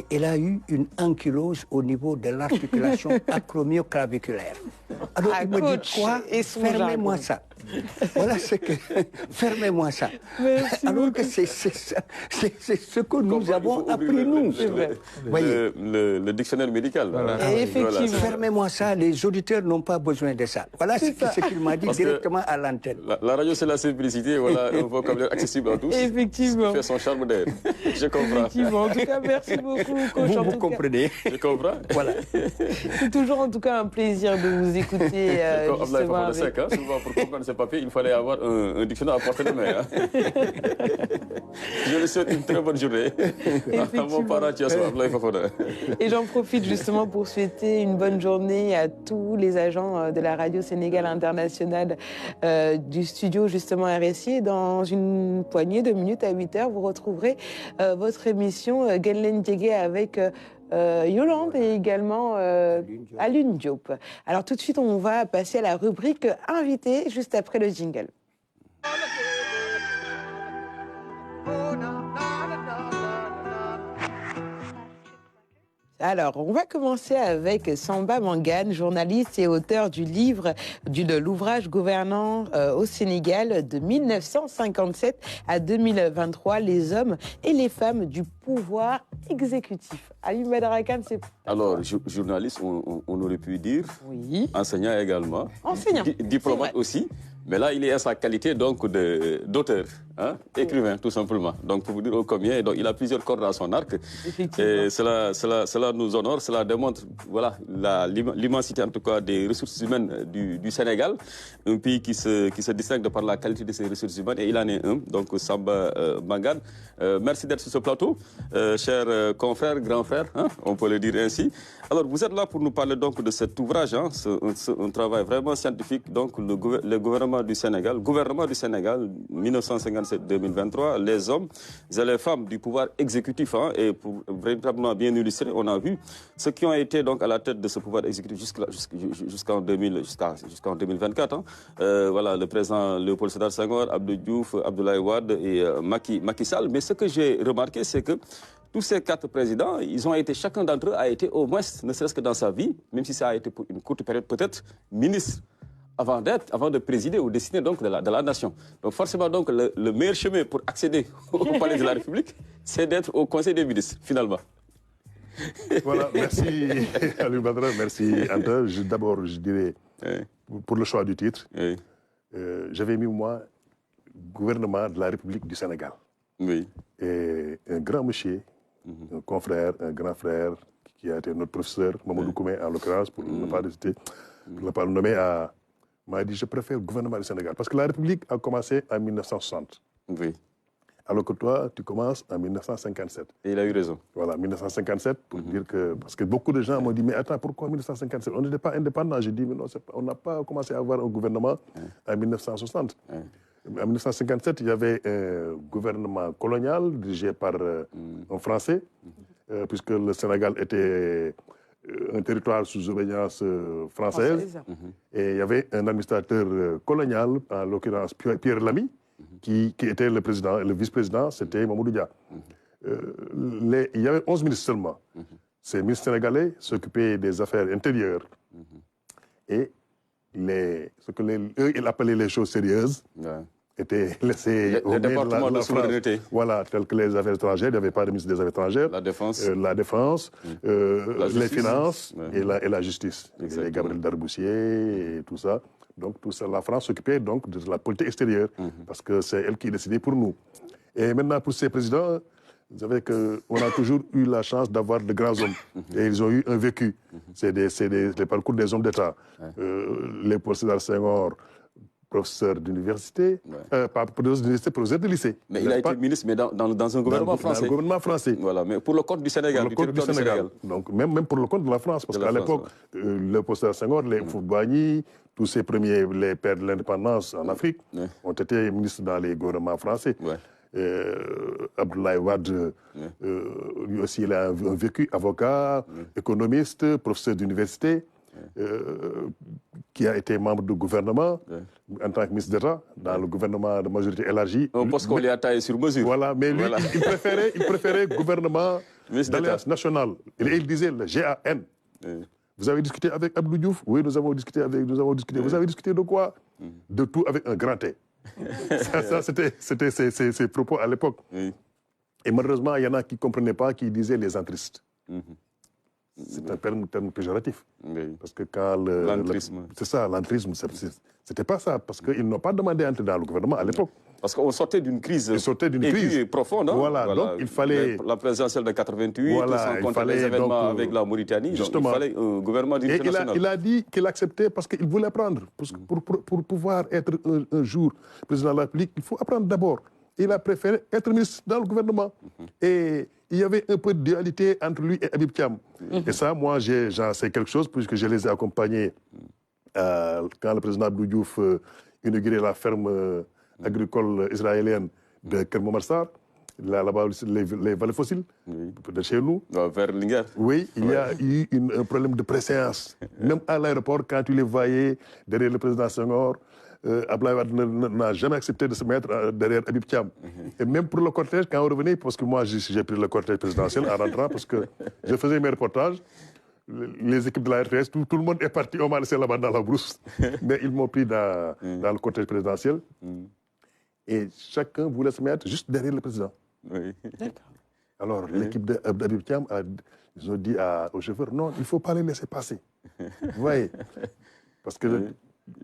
il a eu une ankylose au niveau de l'articulation acromioclaviculaire. Alors, il me dit quoi? Fermez-moi ça. Voilà ce que... Fermez-moi ça. Alors que c'est ce que nous avons appris, nous. Voyez. Le dictionnaire médical. Voilà. Effectivement. Fermez-moi ça, les auditeurs n'ont pas besoin de ça. Voilà ce qu'il m'a dit directement à l'antenne. La radio, c'est la simplicité, voilà, un vocabulaire accessible à tous. Effectivement. Ce qui fait son charme d'air. Je comprends. Effectivement. En tout cas, merci beaucoup, coach. Vous comprenez. Je comprends. Voilà. C'est toujours, en tout cas, un plaisir de vous écouter. Souvent, pour comprendre, ce papier, il fallait avoir un dictionnaire à portée de main. Hein. Je lui souhaite une très bonne journée. À mon parent, Et j'en profite justement pour souhaiter une bonne journée à tous les agents de la radio Sénégal International du studio justement RSI. Dans une poignée de minutes à 8h, vous retrouverez votre émission Genlen Djege avec Yolande et également Alun Diop. Alors tout de suite, on va passer à la rubrique invité juste après le jingle. Alors, on va commencer avec Samba Mangane, journaliste et auteur du livre, de l'ouvrage Gouvernant au Sénégal de 1957 à 2023, les hommes et les femmes du pouvoir exécutif. Ali Badarakan, c'est... Alors, journaliste, on aurait pu dire, oui. Enseignant également, enseignant. Diplomate aussi, mais là, il est à sa qualité donc d'auteur, hein, écrivain tout simplement. Donc, pour vous dire combien, donc, il a plusieurs cordes à son arc. Et cela nous honore, cela démontre voilà, l'immensité en tout cas des ressources humaines du Sénégal, un pays qui se distingue de par la qualité de ses ressources humaines, et il en est un, donc Samba Mangane. Merci d'être sur ce plateau, chers confrères, grands frères, hein, on peut le dire ainsi. Alors, vous êtes là pour nous parler donc de cet ouvrage, hein, un travail vraiment scientifique, donc le gouvernement du Sénégal, 1957-2023, les hommes et les femmes du pouvoir exécutif, hein, et pour véritablement bien illustrer, on a vu ceux qui ont été donc à la tête de ce pouvoir exécutif jusqu'en 2024. Hein. Voilà, le président Léopold Sédar Senghor, Abdou Diouf, Abdoulaye Wade et Macky Sall. Mais ce que j'ai remarqué, c'est que tous ces 4 présidents, chacun d'entre eux a été au moins, ne serait-ce que dans sa vie, même si ça a été pour une courte période peut-être, ministre avant de présider ou dessiner donc de la nation. Donc forcément, donc, le meilleur chemin pour accéder au palais de la République, c'est d'être au Conseil des ministres, finalement. Voilà, merci Ali Badra, merci Anta. D'abord, je dirais, pour le choix du titre, j'avais mis moi, gouvernement de la République du Sénégal. Oui. Et un grand monsieur, un confrère, un grand frère, qui a été notre professeur, Mamadou Koumé en l'occurrence, pour ne pas le nommer, m'a dit je préfère le gouvernement du Sénégal. Parce que la République a commencé en 1960. Oui. Alors que toi, tu commences en 1957. Et il a eu raison. Voilà, 1957, pour dire que... Parce que beaucoup de gens m'ont dit, mais attends, pourquoi 1957? On n'était pas indépendant. J'ai dit, mais non, on n'a pas commencé à avoir un gouvernement en 1960. En 1957, il y avait un gouvernement colonial dirigé par un Français, puisque le Sénégal était un territoire sous obédience française. Et il y avait un administrateur colonial, en l'occurrence Pierre Lamy, qui était le président. Et le vice-président, c'était Mamadou Dia. Il y avait 11 ministres seulement. Ces ministres sénégalais s'occupaient des affaires intérieures. Et ce que eux, ils appelaient les choses sérieuses, étaient laissés au département de souveraineté. Voilà, tels que les affaires étrangères, il n'y avait pas de ministre des Affaires étrangères. La défense. Les finances et la justice. Les Gabriel Darboussier et tout ça. Donc, tout ça, la France s'occupait donc de la politique extérieure, parce que c'est elle qui décidait pour nous. Et maintenant, pour ces présidents, vous savez qu'on a toujours eu la chance d'avoir de grands hommes. Et ils ont eu un vécu. C'est les parcours des hommes d'État. Léopold Sédar Senghor, professeur d'université, pas professeur d'université, professeur de lycée. Mais il a été ministre, mais dans un gouvernement français. Dans un gouvernement français. Voilà, mais pour le compte du Sénégal, du territoire du Sénégal. Donc, même pour le compte de la France, parce qu'à l'époque, Léopold Sédar Senghor, les Houphouët-Boigny, tous ces premiers, les pères de l'indépendance en Afrique, ont été ministres dans les gouvernements français. Abdoulaye Wade, lui aussi, il a un vécu avocat, économiste, professeur d'université, qui a été membre du gouvernement en tant que ministre d'État dans le gouvernement de majorité élargie. Un poste qu'on lui a taillé sur mesure. Voilà, mais lui, il préférait gouvernement d'alliance nationale. Il disait le GAN. Vous avez discuté avec Abdou Diouf? Oui, nous avons discuté. Vous avez discuté de quoi? De tout avec un grand T. Ça c'était ses propos à l'époque. Et malheureusement, il y en a qui ne comprenaient pas, qui disaient les entristes. C'est un terme péjoratif. Parce que quand l'entrisme. C'est ça, l'entrisme. C'était pas ça, parce qu'ils n'ont pas demandé à entrer dans le gouvernement à l'époque. Parce qu'on sortait d'une crise aiguë et profonde. Hein? Voilà, donc il fallait... La présidentielle de 88, sans compter les événements avec la Mauritanie. Justement. Donc il fallait un gouvernement d'unité nationale. Il a dit qu'il acceptait parce qu'il voulait apprendre. Pour pouvoir être un jour président de la République, il faut apprendre d'abord. Il a préféré être ministre dans le gouvernement. Et il y avait un peu de dualité entre lui et Habib Thiam. Et ça, moi, j'en sais quelque chose, puisque je les ai accompagnés quand le président Abdou Diouf inaugurait la ferme agricole israélienne de Kermoumarsar, là-bas, les vallées fossiles, de chez nous. Vers Linger. Oui, il y a eu un problème de préséance. Même à l'aéroport, quand tu les voyais derrière le président Senghor, Abdoulaye Wade n'a jamais accepté de se mettre derrière Habib Thiam. Et même pour le cortège, quand on revenait, parce que moi j'ai pris le cortège présidentiel en rentrant, parce que je faisais mes reportages, les équipes de la RTS, tout le monde est parti, on m'a laissé là-bas dans la brousse. Mais ils m'ont pris dans le cortège présidentiel. Et chacun voulait se mettre juste derrière le président. Oui. Alors l'équipe d'Habib Thiam, ils ont dit au chauffeur, non, il ne faut pas les laisser passer. Vous voyez? Parce que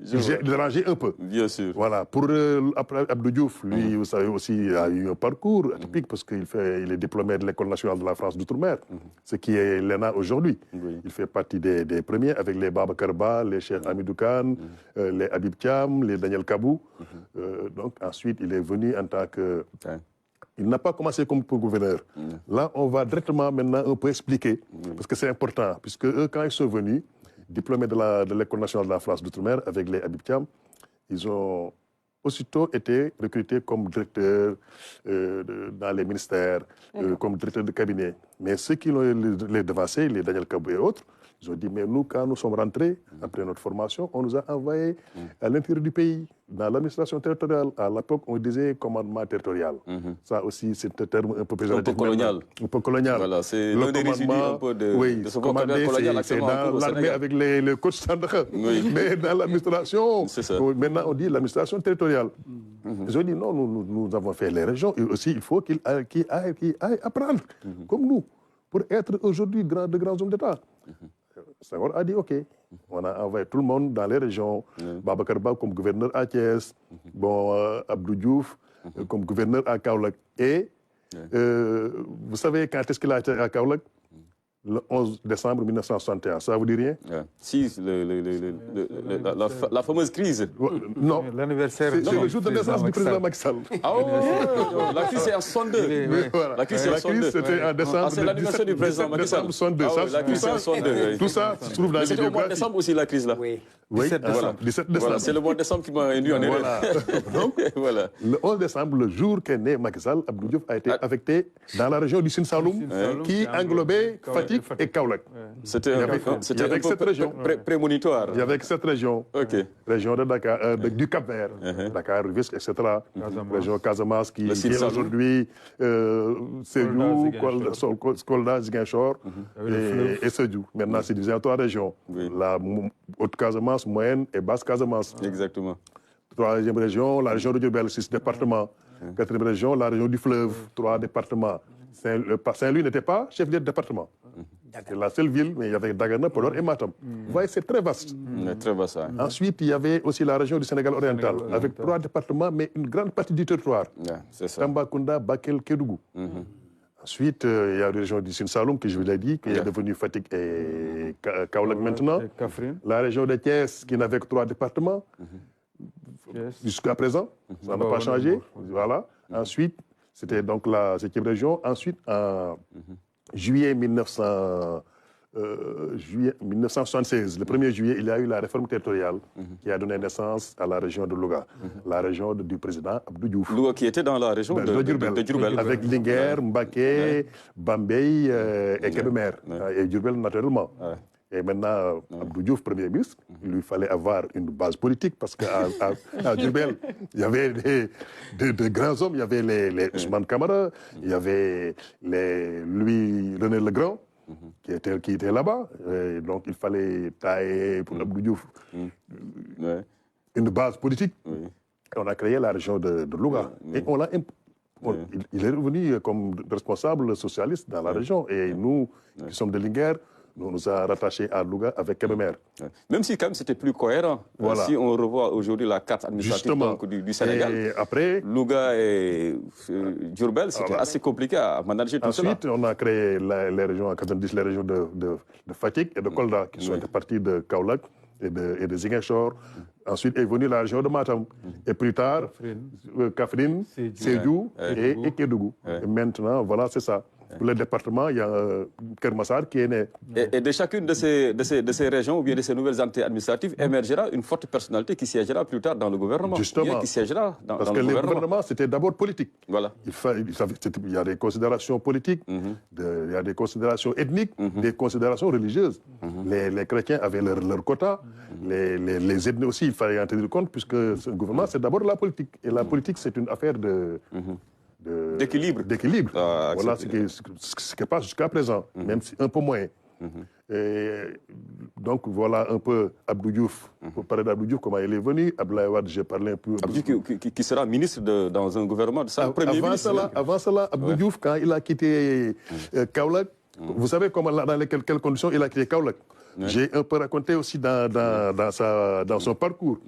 j'ai dérangé un peu. Bien sûr. Voilà. Pour Abdou Diouf, lui, vous savez aussi, il a eu un parcours atypique parce qu'il est diplômé de l'École nationale de la France d'Outre-mer, ce qui est l'ENA aujourd'hui. Il fait partie des premiers avec les Babacar Ba, les Cheikh Hamidou Kane, les Habib Thiam, les Daniel Kabou. Donc ensuite, il est venu en tant que... Il n'a pas commencé comme gouverneur. Là, on va directement maintenant un peu expliquer, parce que c'est important, puisque eux, quand ils sont venus, diplômés de l'École nationale de la France d'Outre-mer avec les Habib Thiam, ils ont aussitôt été recrutés comme directeurs dans les ministères, comme directeurs de cabinet. Mais ceux qui les devancés, les Daniel Kabou et autres, ils ont dit, mais nous, quand nous sommes rentrés, après notre formation, on nous a envoyés à l'intérieur du pays, dans l'administration territoriale. À l'époque, on disait commandement territorial. Ça aussi, c'est un terme un peu péjoratif. Un peu colonial. Un peu colonial. Voilà, c'est l'un des résidus un peu de ce vocabulaire colonial c'est dans l'armée avec les coachs Sandra. Mais dans l'administration, maintenant on dit l'administration territoriale. Ils ont dit, non, nous avons fait les régions, et aussi il faut qu'ils aillent apprendre, comme nous, pour être aujourd'hui de grands hommes d'État. Senghor a dit OK. On a envoyé tout le monde dans les régions. Babacar Ba comme gouverneur à Thiès, Abdou Diouf comme gouverneur à Kaolack. Et vous savez quand est-ce qu'il a été à Kaolack? Le 11 décembre 1961. Ça vous dit rien? Si, la fameuse crise. Non. L'anniversaire. C'est le jour de naissance du président Macky Sall. Ah oui, la crise c'est en 62. La crise c'était en décembre. C'est l'anniversaire du président Macky Sall. La crise c'est en 62. Tout ça se trouve dans les C'était au mois de décembre aussi la crise là. Oui, 17 décembre. Voilà, c'est le mois de décembre qui m'a induit en erreur. Donc, le 11 décembre, le jour qu'est né Macky Sall, Abdou Diouf a été affecté dans la région du Sine Saloum, qui englobait Fatick et Kaolack. C'était avec cette région prémonitoire. Il y avait 7 régions. Région de Dakar, du Cap-Vert, Dakar, Rufisque, etc. Région Casamance qui est aujourd'hui Sédhiou, Kolda, Ziguinchor et Sédhiou. Maintenant, c'est divisé en 3 régions. La Haute-Casamance, Moyenne et Basse-Casamance. Exactement. 3e région, la région de Diourbel, 6 départements. 4e région, la région du Fleuve, 3 départements. Saint-Louis n'était pas chef-lieu de département. C'est la seule ville, mais il y avait Dagana, Podor et Matam. Vous voyez, c'est très vaste. Très vaste. Ensuite, il y avait aussi la région du Sénégal oriental, avec 3 départements, mais une grande partie du territoire. Tambacounda, Bakel, Kédougou. Ensuite, il y a la région du Sine Saloum, que je vous l'ai dit, qui est devenue Fatick et Kaolack maintenant. La région de Thiès, qui n'avait que 3 départements, jusqu'à présent. Ça n'a pas changé. Voilà. Ensuite, c'était donc la 7e région. Ensuite, en juillet 1976, le 1er juillet, il y a eu la réforme territoriale qui a donné naissance à la région de Louga, la région du président Abdou Diouf. Louga qui était dans la région de Diourbel. Avec Linguère, Mbacké, Bambey et Kébémer, et Diourbel naturellement. Et maintenant, Abdou Diouf, Premier ministre, il lui fallait avoir une base politique parce qu'à Diourbel, il y avait de grands hommes, il y avait les Ousmane Camara, il y avait René Legrand, qui était là-bas. Donc il fallait tailler pour Abdou Diouf une base politique. On a créé la région de Louga. Et il est revenu comme responsable socialiste dans la région. Et nous, qui sommes de Linguère, nous a rattachés à Louga avec Kébémer. Ouais. Même si quand même c'était plus cohérent. Voilà. Si on revoit aujourd'hui la carte administrative donc, du Sénégal, et après, Louga et Diourbel, c'était assez compliqué à manager tout cela. Ensuite, on a créé les régions, en 90, les régions de Fatick et de Kolda, qui sont parties de Kaolack et de Ziguinchor. Ensuite est venue la région de Matam. Et plus tard, Kaffrine, Sédhiou et Kédougou. Et maintenant, voilà, c'est ça. Pour le département, il y a Kermassar qui est né. Et de chacune de ces régions ou bien de ces nouvelles entités administratives émergera une forte personnalité qui siégera plus tard dans le gouvernement. Justement. Qui siégera dans Parce le que gouvernement. le gouvernement, c'était d'abord politique. Voilà. Il y a des considérations politiques, il y a des considérations ethniques, des considérations religieuses. Les chrétiens avaient leur quota, les ethnies aussi, il fallait en tenir compte, puisque ce gouvernement, c'est d'abord la politique. Et la politique, c'est une affaire d'équilibre. Voilà ce qui passe jusqu'à présent, même si un peu moins. Et donc voilà un peu Abdou Diouf. Pour parler d'Abdou Diouf, comment il est venu. Abdoulaye Wade, j'ai parlé un peu. Abdou qui sera ministre dans un gouvernement de ça, premier ministre. Avant cela, Abdou Diouf, quand il a quitté Kaolack, vous savez dans quelles conditions il a quitté Kaolack. J'ai un peu raconté aussi dans son parcours.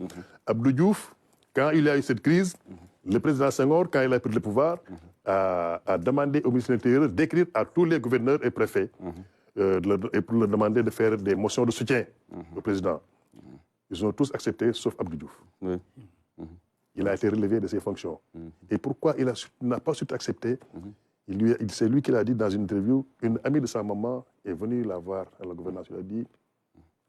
Abdou Diouf, quand il y a eu cette crise, le président Senghor, quand il a pris le pouvoir, a demandé au ministre de l'Intérieur d'écrire à tous les gouverneurs et préfets et pour leur demander de faire des motions de soutien au président. Ils ont tous accepté, sauf Abdou Diouf. Il a été relevé de ses fonctions. Et pourquoi il n'a pas su accepter? C'est lui qui l'a dit dans une interview. Une amie de sa maman est venue la voir à la gouvernance. Il a dit,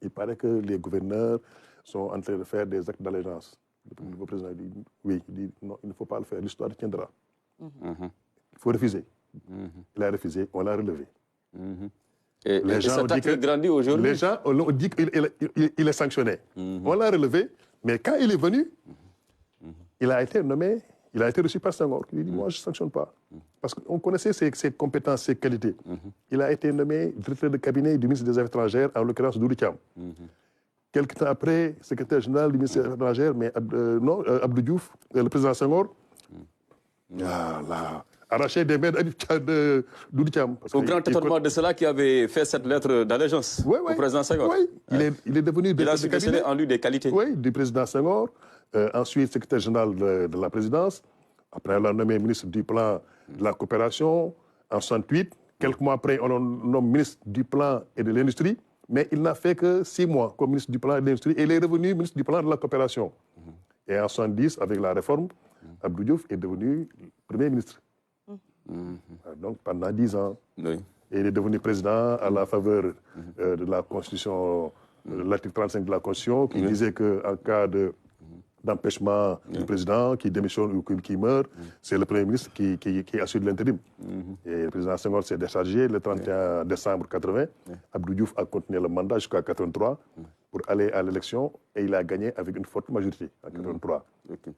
il paraît que les gouverneurs sont en train de faire des actes d'allégeance. Le nouveau président dit oui, il dit non, il ne faut pas le faire, l'histoire tiendra. Il faut refuser. Il a refusé, on l'a relevé. Et ça a grandi aujourd'hui. Les gens ont dit qu'il est sanctionné. On l'a relevé, mais quand il est venu, il a été nommé, il a été reçu par Senghor. Il dit moi je ne sanctionne pas. Parce qu'on connaissait ses compétences, ses qualités. Il a été nommé directeur de cabinet du ministre des Affaires étrangères, en l'occurrence Doudou Thiam. Quelques temps après, secrétaire général du ministère des Affaires étrangères, mais Abdou Diouf, le président Senghor, arraché des mains de Doudou Thiam. Au grand étonnement de cela qui avait fait cette lettre d'allégeance au président Senghor. Oui, il est devenu il a su déceler en lui des qualités. Oui, du président Senghor, ensuite secrétaire général de la présidence. Après, on l'a nommé ministre du plan de la coopération en 1968. Quelques mois après, on l'a nommé ministre du plan et de l'industrie. Mais il n'a fait que 6 mois comme ministre du plan et de l'industrie. Et il est revenu ministre du plan de la coopération. Et en 1970, avec la réforme, Abdou Diouf est devenu Premier ministre. Donc pendant 10 ans. Et il est devenu président à la faveur de la Constitution, l'article 35 de la Constitution, qui disait qu'en cas d'empêchement du président qui démissionne ou qui meurt, c'est le Premier ministre qui assure l'intérim. Et le président Senghor s'est déchargé le 31 décembre 1980. Abdou Diouf a continué le mandat jusqu'à 1983 pour aller à l'élection et il a gagné avec une forte majorité en 1983.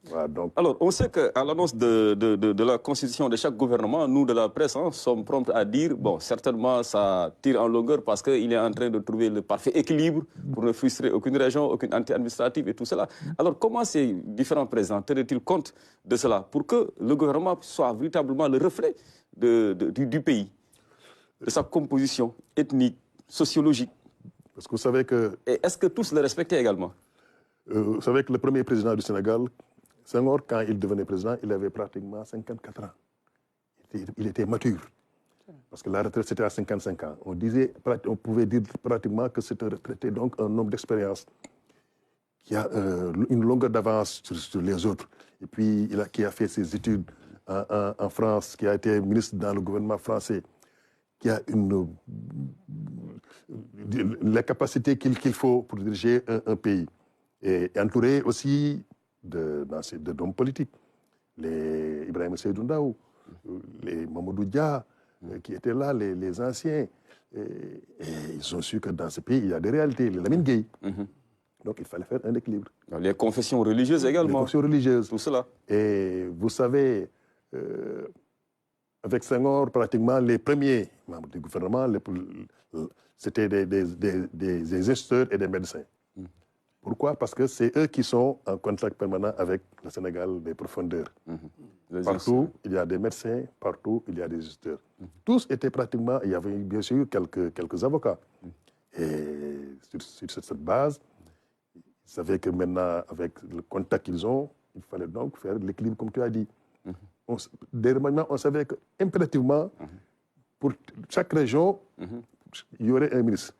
Voilà, donc... Alors, on sait qu'à l'annonce de la constitution de chaque gouvernement, nous de la presse sommes prompts à dire, bon, certainement ça tire en longueur parce qu'il est en train de trouver le parfait équilibre pour ne frustrer aucune région, aucune entité administrative et tout cela. Alors, comment ces différents présidents tiennent-ils compte de cela pour que le gouvernement soit véritablement le reflet du pays, de sa composition ethnique, sociologique? Parce que vous savez que... Et est-ce que tous le respectaient également? Vous savez que le premier président du Sénégal, Senghor, quand il devenait président, il avait pratiquement 54 ans. Il était mature. Parce que la retraite, c'était à 55 ans. On pouvait dire pratiquement que c'était un retraité, donc un homme d'expérience qui a une longueur d'avance sur les autres. Et puis, qui a fait ses études en France, qui a été ministre dans le gouvernement français, qui a la capacité qu'il faut pour diriger un pays. Et entouré aussi d'hommes politiques. Les Ibrahim Seydou Ndaw, les Mamadou Dia, qui étaient là, les anciens. Et ils ont su que dans ce pays, il y a des réalités. Les Lamine Gueye. Donc il fallait faire un équilibre. Les confessions religieuses également. Les confessions religieuses. Tout cela. Et vous savez, avec Senghor, pratiquement les premiers membres du gouvernement, c'était des instituteurs et des médecins. Pourquoi? Parce que c'est eux qui sont en contact permanent avec le Sénégal des profondeurs. Partout, il y a des médecins, partout, il y a des instituteurs. Tous étaient pratiquement, il y avait bien sûr quelques avocats. Et sur cette base, ils savaient que maintenant, avec le contact qu'ils ont, il fallait donc faire l'équilibre, comme tu as dit. Dernièrement, on savait qu'impérativement, pour chaque région, il y aurait un ministre.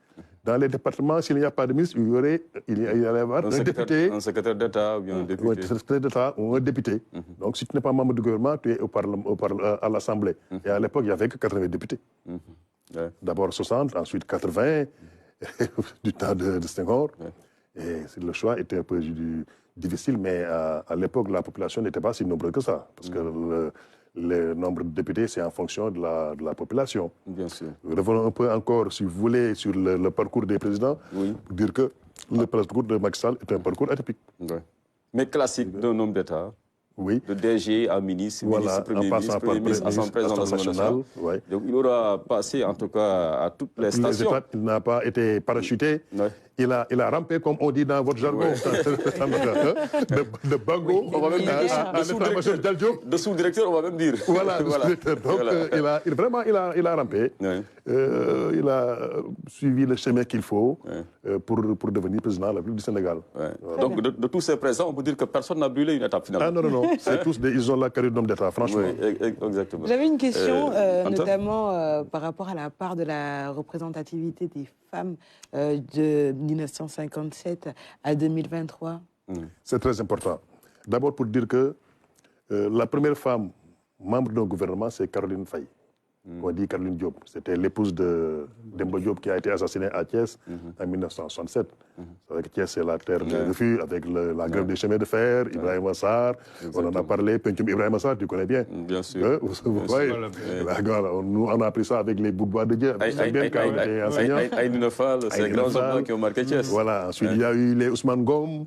Dans les départements, s'il n'y a pas de ministre, il y allait avoir un député. Un secrétaire d'État ou bien un député. Un secrétaire d'État ou un député. Donc, si tu n'es pas membre du gouvernement, tu es à l'Assemblée. Et à l'époque, il n'y avait que 80 députés. D'abord 60, ensuite 80, du temps de Senghor. Et le choix était un peu difficile, mais à l'époque, la population n'était pas si nombreuse que ça. Parce que le nombre de députés, c'est en fonction de la population. Bien sûr. Revenons un peu encore, si vous voulez, sur le parcours des présidents, pour dire que le parcours de Macky Sall est un parcours atypique. Mais classique d'un homme d'État. Oui. De DG à ministre, voilà, Premier ministre, Assemblée président nationale. Ouais. Donc il aura passé en tout cas à toutes les stations. Il n'a pas été parachuté. Il a rampé, comme on dit dans votre jargon, de Bango à l'état-major Del Diop. De sous-directeur, on va même dire. Voilà, donc il a rampé. Il a suivi le chemin qu'il faut pour devenir président de la République du Sénégal. Donc de tous ces présents, on peut dire que personne n'a brûlé une étape finale. Ah non, c'est tous ils ont la carrière d'homme d'État, franchement. Oui, exactement. J'avais une question, notamment par rapport à la part de la représentativité des femmes de 1957 à 2023. C'est très important. D'abord pour dire que la première femme membre d'un gouvernement, c'est Caroline Faye. On dit Caroline Diop. C'était l'épouse de Demba Diop qui a été assassinée à Thiès en 1967. Avec Thiès, c'est la terre de refus, avec la grève des chemins de fer, Ibrahima Sarr. On en a parlé, Pentium Ibrahima Sarr, tu connais bien. Bien sûr. Nous, on a appris ça avec les bouts de Dieu. Aïdina Fall, ces grands hommes qui ont marqué Thiès. Voilà. Ensuite, il y a eu les Ousmane Gom.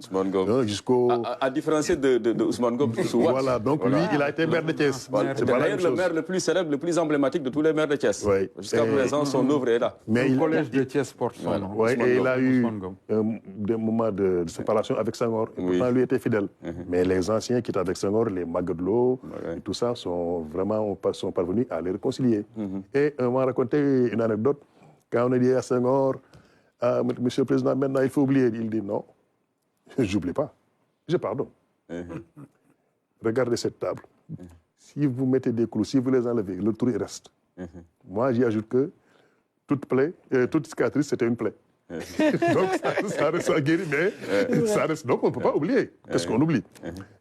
Jusqu'au... À différencier de Ousmane Gom. Voilà, donc lui, il a été maire de Thiès. C'est d'ailleurs le maire le plus célèbre, le plus emblématique de tous les maires de Thiès. Jusqu'à présent, son œuvre est là. Mais le collège de Thiès porte son nom. Et il a eu des moments de séparation avec Senghor. Et pourtant, lui était fidèle. Mais les anciens qui étaient avec Senghor, les Magadlo, et tout ça, sont parvenus à les réconcilier. Et on m'a raconté une anecdote. Quand on a dit à Senghor, Monsieur le Président, maintenant il faut oublier. Il dit non, j'oublie pas. Je pardonne. Regardez cette table. Si vous mettez des clous, si vous les enlevez, le trou il reste. Moi, j'y ajoute que toute cicatrice, c'était une plaie. Donc, ça reste guéri, mais ça reste. Donc, on ne peut pas oublier. Qu'est-ce qu'on oublie?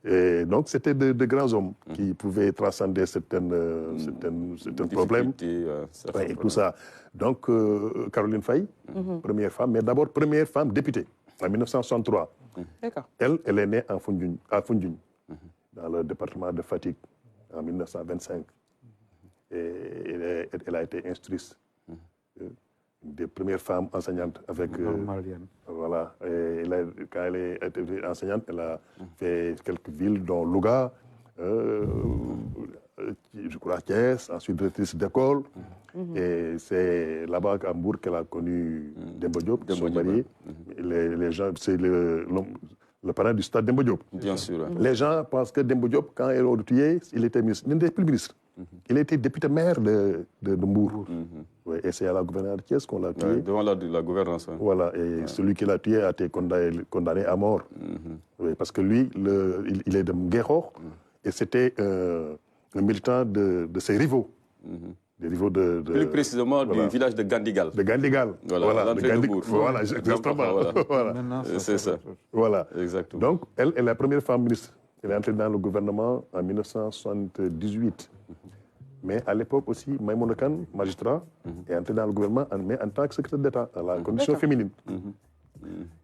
Et donc, c'était de grands hommes qui pouvaient transcender certains problèmes. Et tout ça. Donc, Caroline Faye, première femme, mais d'abord première femme députée, en 1963. Elle est née à Foundiougne, dans le département de Fatick, en 1925. Et elle a été instruite. Une des premières femmes enseignantes avec... voilà. Et quand elle est enseignante, elle a fait quelques villes, dont Louga, je crois Thiès, ensuite directrice d'école. Et c'est là-bas à Hambourg qu'elle a connu Demba Diop, son mari. Les gens, c'est le parrain du stade Demba Diop. Bien sûr. Les gens pensent que Demba Diop, quand ils l'ont tué, il était ministre. Il n'était plus ministre. Il était député maire de Mbour. Et c'est à la gouverneure de Thiès qu'on l'a tué. Devant la gouvernance. Voilà, et celui qui l'a tué a été condamné à mort. Parce que lui, il est de Nguéhor, et c'était un militant de ses rivaux. Des rivaux plus précisément du village de Gandigal. De Gandigal. Voilà, de Gandigal. Voilà, exactement. Voilà. C'est ça. Voilà. Exactement. Donc, elle est la première femme ministre. Elle est entrée dans le gouvernement en 1978. Mais à l'époque aussi, Maïmouna Kane, magistrat, est entré dans le gouvernement, mais en tant que secrétaire d'État, à la condition féminine.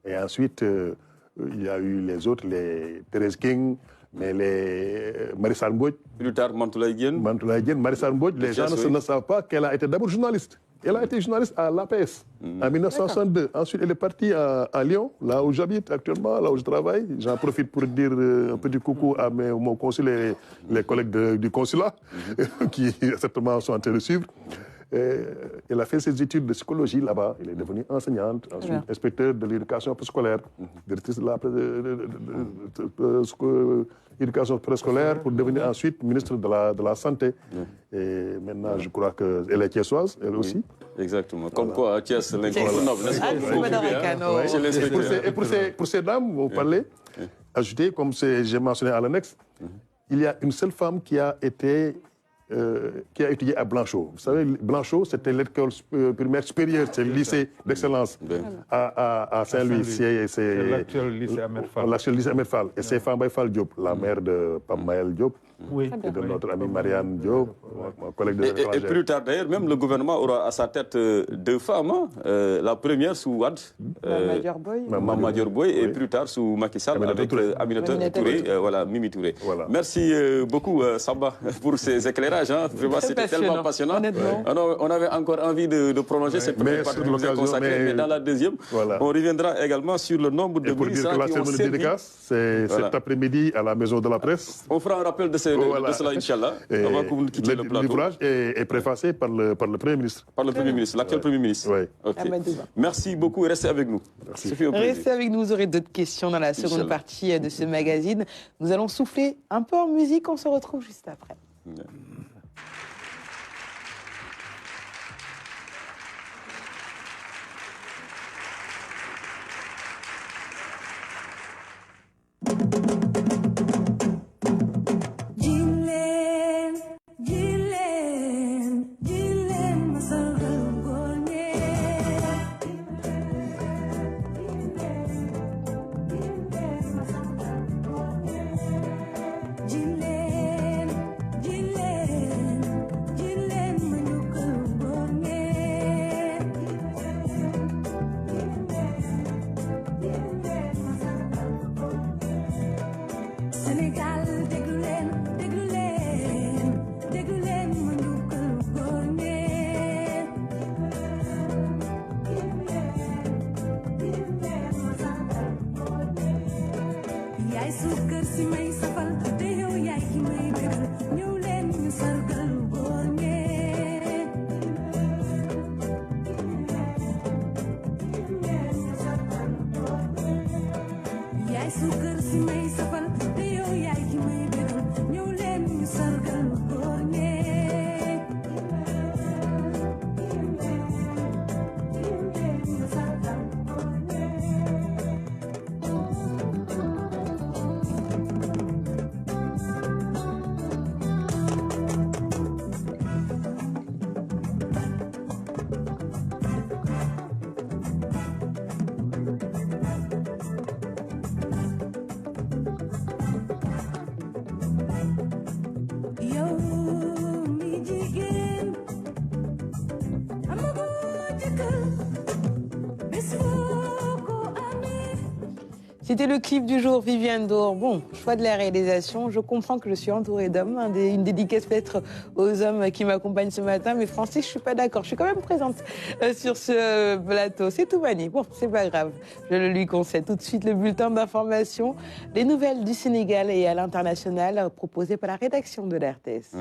Et ensuite, il y a eu les autres, les Thérèse King, mais les Marissal Mbodj. Plus tard, Mantoulaye Diène. Marissal Mbodj, les gens ne savent pas qu'elle a été d'abord journaliste. Elle a été journaliste à l'APS en 1962. Ensuite, elle est partie à Lyon, là où j'habite actuellement, là où je travaille. J'en profite pour dire un petit coucou à mon consul et les collègues du consulat qui certainement sont en train de suivre. Elle a fait ses études de psychologie là-bas. Elle est devenue enseignante, ensuite inspecteur de l'éducation préscolaire, directrice de l'éducation préscolaire pour devenir ensuite ministre de la Santé. Et maintenant, je crois qu'elle est thiessoise, elle aussi. Exactement. Comme quoi, Thiès, l'incontournable, n'est-ce pas? Et pour ces dames, vous parlez, ajouter, comme j'ai mentionné à l'annexe, il y a une seule femme qui a étudié à Blanchot. Vous savez, Blanchot, c'était l'école primaire supérieure, c'est le lycée d'excellence à Saint-Louis. C'est l'actuel lycée Ahmed Fall. L'actuel lycée Ahmed Fall. Et c'est Fambaye Fall Diop, la mère de Pape Maël Diop. Oui. Et de notre amie Marianne Diop, mon collègue de et plus tard, d'ailleurs, même le gouvernement aura à sa tête deux femmes. Hein. La première sous Wade, Maman Dior Boy, et plus tard sous Macky Sall avec Aminata Touré, voilà, Mimi Touré. Voilà. Merci beaucoup, Samba, pour ces éclairages. Hein. Vraiment, c'était tellement passionnant. On avait encore envie de prolonger cette première partie de l'occasion consacrée, mais dans la deuxième, on reviendra également sur le nombre de ministres qui ont servi. C'est cet après-midi à la Maison de la Presse. On fera un rappel de cela, Inch'Allah, avant que vous ne quittiez le plateau. L'ouvrage est préfacé par le Premier ministre. Par le Premier ministre, l'actuel Premier ministre. Oui. Okay. Merci beaucoup, restez avec nous. Merci. Restez avec nous, vous aurez d'autres questions dans la seconde partie de ce magazine. Nous allons souffler un peu en musique, on se retrouve juste après. C'était le clip du jour, Viviane Dor. Bon, choix de la réalisation. Je comprends que je suis entourée d'hommes. Une dédicace peut-être aux hommes qui m'accompagnent ce matin. Mais Francis, je suis pas d'accord. Je suis quand même présente sur ce plateau. C'est tout Mani. Bon, c'est pas grave. Je le lui concède. Tout de suite, le bulletin d'information. Les nouvelles du Sénégal et à l'international proposées par la rédaction de la RTS.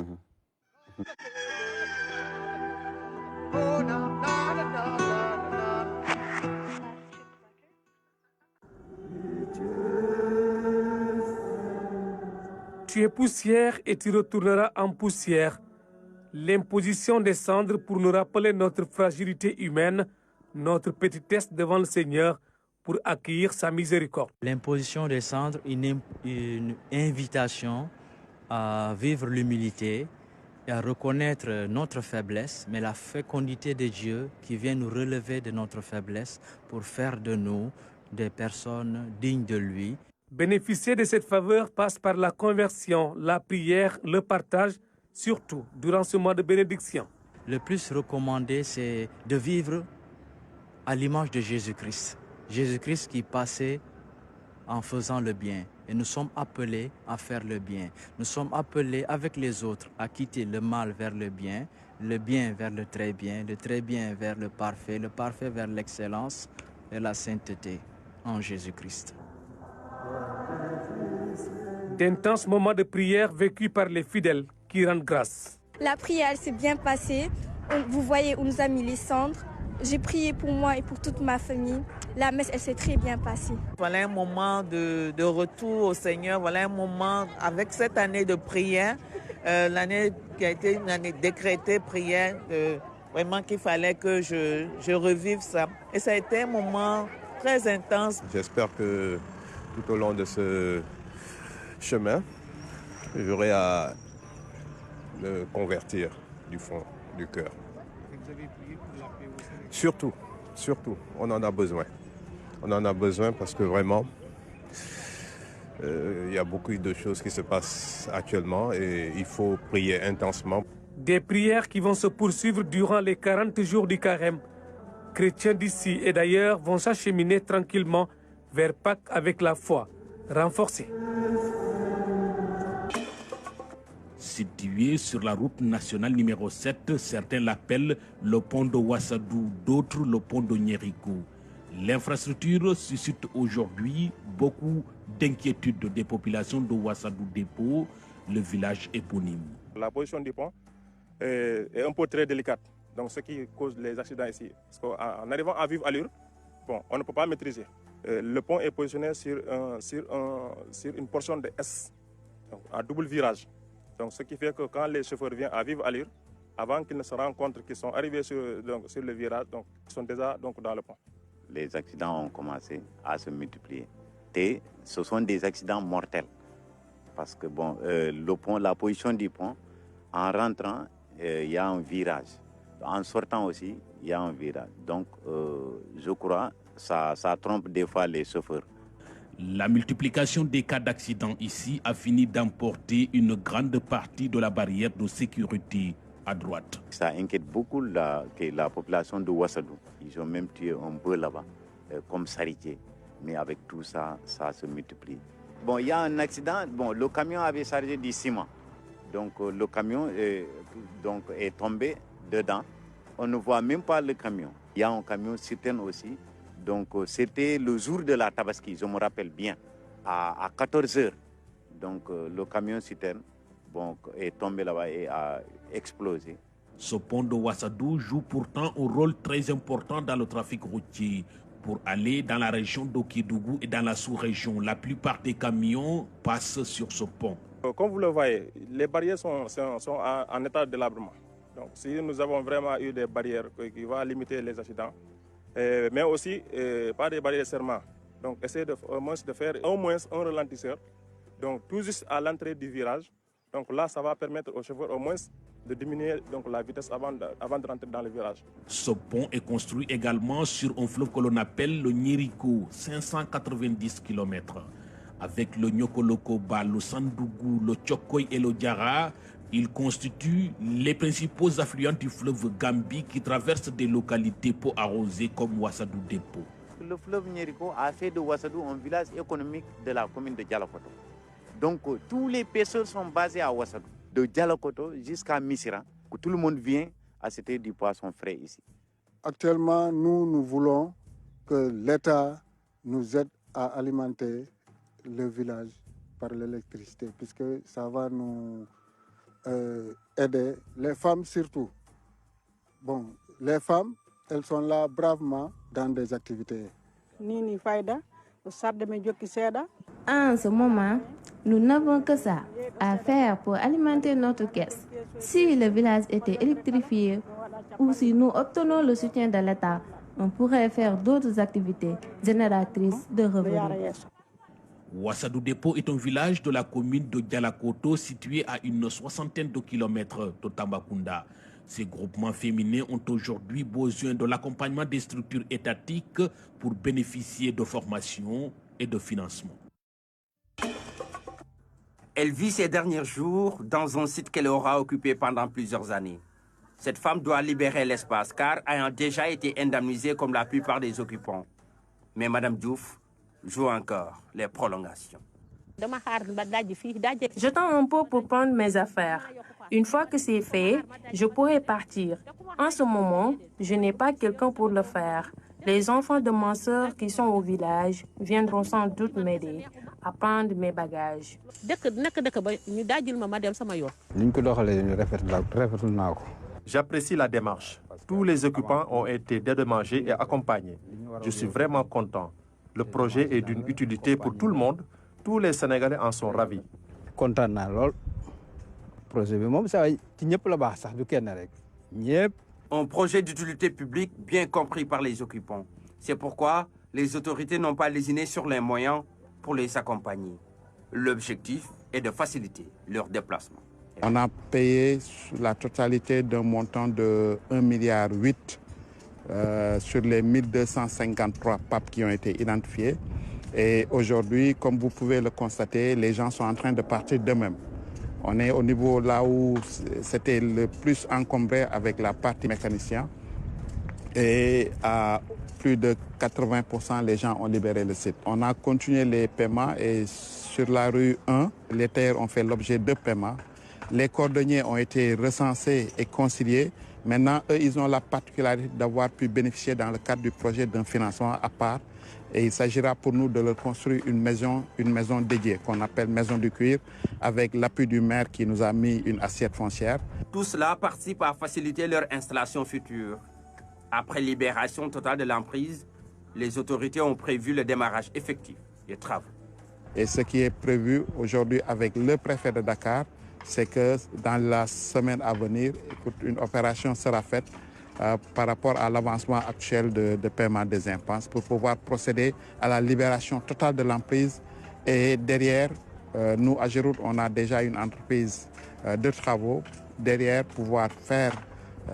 Tu es poussière et tu retourneras en poussière. L'imposition des cendres pour nous rappeler notre fragilité humaine, notre petitesse devant le Seigneur pour accueillir sa miséricorde. L'imposition des cendres, une invitation à vivre l'humilité et à reconnaître notre faiblesse, mais la fécondité de Dieu qui vient nous relever de notre faiblesse pour faire de nous des personnes dignes de lui. Bénéficier de cette faveur passe par la conversion, la prière, le partage, surtout durant ce mois de bénédiction. Le plus recommandé, c'est de vivre à l'image de Jésus-Christ. Jésus-Christ qui passait en faisant le bien. Et nous sommes appelés à faire le bien. Nous sommes appelés avec les autres à quitter le mal vers le bien vers le très bien vers le parfait vers l'excellence et la sainteté en Jésus-Christ. D'intenses moments de prière vécus par les fidèles qui rendent grâce. La prière s'est bien passée. Vous voyez, on nous a mis les cendres. J'ai prié pour moi et pour toute ma famille. La messe, elle s'est très bien passée. Voilà un moment de retour au Seigneur. Voilà un moment avec cette année de prière. L'année qui a été une année décrétée, prière Vraiment qu'il fallait que je revive ça. Et ça a été un moment très intense. J'espère que tout au long de ce chemin, j'aurai à me convertir du fond du cœur. Vous avez prié pour la paix au Sénégal. Surtout, on en a besoin. On en a besoin parce que vraiment, il y a beaucoup de choses qui se passent actuellement et il faut prier intensement. Des prières qui vont se poursuivre durant les 40 jours du carême. Chrétiens d'ici et d'ailleurs vont s'acheminer tranquillement vers Pâques avec la foi renforcée. Situé sur la route nationale numéro 7, certains l'appellent le pont de Ouassadou, d'autres le pont de Nyeriko. L'infrastructure suscite aujourd'hui beaucoup d'inquiétudes des populations de Ouassadou Dépôt, le village éponyme. La position du pont est un peu très délicate, donc ce qui cause les accidents ici. Parce qu'en arrivant à vive allure, on ne peut pas maîtriser. Le pont est positionné sur une portion de S, donc à double virage. Donc ce qui fait que quand les chauffeurs viennent à vive allure, avant qu'ils ne se rendent compte qu'ils sont arrivés sur le virage, donc ils sont déjà dans le pont. Les accidents ont commencé à se multiplier. Et ce sont des accidents mortels. Parce que le pont, la position du pont, en rentrant, il y a un virage. En sortant aussi, il y a un virage. Donc, je crois que ça trompe des fois les chauffeurs. La multiplication des cas d'accidents ici a fini d'emporter une grande partie de la barrière de sécurité à droite. Ça inquiète beaucoup la population de Ouassadou. Ils ont même tué un peu là-bas, comme Saritié. Mais avec tout ça, ça se multiplie. Il y a un accident. Le camion avait chargé du ciment. Donc, le camion est tombé dedans. On ne voit même pas le camion. Il y a un camion citerne aussi. Donc, c'était le jour de la Tabaski, je me rappelle bien, à 14 h. Donc, le camion citerne est tombé là-bas et a explosé. Ce pont de Ouassadou joue pourtant un rôle très important dans le trafic routier. Pour aller dans la région d'Okédougou et dans la sous-région, la plupart des camions passent sur ce pont. Comme vous le voyez, les barrières sont en état de délabrement. Donc, si nous avons vraiment eu des barrières qui vont limiter les accidents, mais aussi pas des barrières de serment. Donc, essayer de faire au moins un ralentisseur, donc tout juste à l'entrée du virage. Donc là, ça va permettre aux chauffeurs au moins de diminuer la vitesse avant de rentrer dans le virage. Ce pont est construit également sur un fleuve que l'on appelle le Nyeriko, 590 km. Avec le Nyokolokoba, le Sandougou, le Tchokoy et le Diara, il constitue les principaux affluents du fleuve Gambie qui traversent des localités peu arrosées comme Ouassadou Dépôt. Le fleuve Nyeriko a fait de Ouassadou un village économique de la commune de Dialakoto. Donc tous les pêcheurs sont basés à Ouassadou, de Dialakoto jusqu'à Missira, que tout le monde vient acheter du poisson frais ici. Actuellement, nous voulons que l'État nous aide à alimenter le village par l'électricité, puisque ça va nous aider, les femmes surtout. Les femmes, elles sont là bravement dans des activités. En ce moment, nous n'avons que ça à faire pour alimenter notre caisse. Si le village était électrifié ou si nous obtenons le soutien de l'État, on pourrait faire d'autres activités génératrices de revenus. Ouassadou Dépôt est un village de la commune de Dialakoto situé à une 60aine de kilomètres de Tambacounda. Ces groupements féminins ont aujourd'hui besoin de l'accompagnement des structures étatiques pour bénéficier de formation et de financement. Elle vit ses derniers jours dans un site qu'elle aura occupé pendant plusieurs années. Cette femme doit libérer l'espace car ayant déjà été indemnisée comme la plupart des occupants. Mais Mme Diouf joue encore les prolongations. J'attends un peu pour prendre mes affaires. Une fois que c'est fait, je pourrai partir. En ce moment, je n'ai pas quelqu'un pour le faire. Les enfants de ma sœur qui sont au village viendront sans doute m'aider à prendre mes bagages. J'apprécie la démarche. Tous les occupants ont été dédommagés et accompagnés. Je suis vraiment content. Le projet est d'une utilité pour tout le monde. Tous les Sénégalais en sont ravis. Un projet d'utilité publique bien compris par les occupants. C'est pourquoi les autorités n'ont pas lésiné sur les moyens pour les accompagner. L'objectif est de faciliter leur déplacement. On a payé la totalité d'un montant de 1,8 milliard sur les 1253 PAP qui ont été identifiés. Et aujourd'hui, comme vous pouvez le constater, les gens sont en train de partir d'eux-mêmes. On est au niveau là où c'était le plus encombré avec la partie mécanicien. Et à plus de 80%, les gens ont libéré le site. On a continué les paiements et sur la rue 1, les terres ont fait l'objet de paiements. Les cordonniers ont été recensés et conciliés. Maintenant, eux, ils ont la particularité d'avoir pu bénéficier dans le cadre du projet d'un financement à part. Et il s'agira pour nous de leur construire une maison dédiée qu'on appelle Maison du Cuir, avec l'appui du maire qui nous a mis une assiette foncière. Tout cela participe à faciliter leur installation future. Après libération totale de l'emprise, les autorités ont prévu le démarrage effectif des travaux. Et ce qui est prévu aujourd'hui avec le préfet de Dakar, c'est que dans la semaine à venir, une opération sera faite par rapport à l'avancement actuel de paiement des impenses pour pouvoir procéder à la libération totale de l'emprise. Et derrière, nous, à Géroute, on a déjà une entreprise de travaux. Derrière, pouvoir faire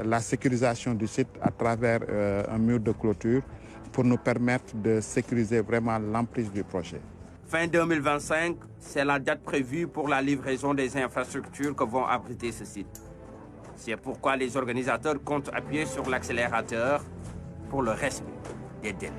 la sécurisation du site à travers un mur de clôture pour nous permettre de sécuriser vraiment l'emprise du projet. Fin 2025, c'est la date prévue pour la livraison des infrastructures que vont abriter ce site. C'est pourquoi les organisateurs comptent appuyer sur l'accélérateur pour le respect des délais.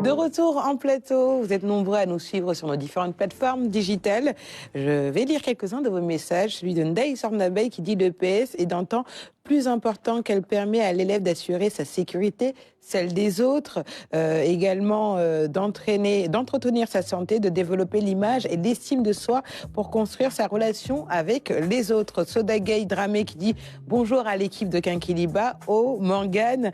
De retour en plateau, vous êtes nombreux à nous suivre sur nos différentes plateformes digitales. Je vais lire quelques-uns de vos messages. Celui de Ndaï Sornabey qui dit l'EPS est d'un temps plus important qu'elle permet à l'élève d'assurer sa sécurité, celle des autres, également d'entretenir sa santé, de développer l'image et l'estime de soi pour construire sa relation avec les autres. Sodagay Dramé qui dit bonjour à l'équipe de Kinkeliba, Morgane,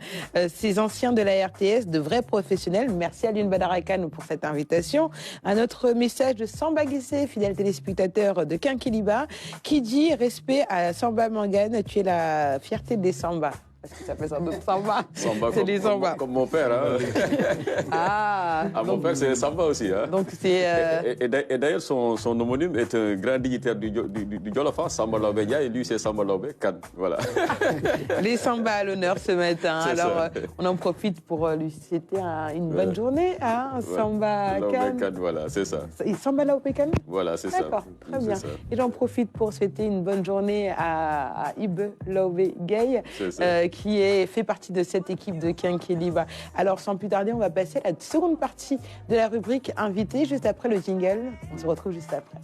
ces anciens de la RTS, de vrais professionnels. Merci à Lune Badarakan pour cette invitation. Un autre message de Samba Guissé, fidèle téléspectateur de Kinkeliba, qui dit respect à Samba Morgane, tu es la fierté des Samba. Parce que ça fait ça d'autres Samba. C'est des Samba. Comme mon père. Hein. Mon père, c'est Samba aussi. Hein. Donc c'est. Et d'ailleurs, son homonyme est un grand dignitaire du Jolofa, Samba Laobé Dia, et lui, c'est Samba Laobé Kane. Voilà. Les Samba à l'honneur ce matin. Alors, on en profite pour lui souhaiter une bonne journée. Hein, Samba Kane. Voilà, c'est ça. Samba Laobé Kane. Voilà, c'est ça. D'accord, très bien. Et j'en profite pour souhaiter une bonne journée à Ibe Laobé Gay. Qui fait partie de cette équipe de Kinkeliba. Alors, sans plus tarder, on va passer à la seconde partie de la rubrique invité, juste après le jingle. On se retrouve juste après.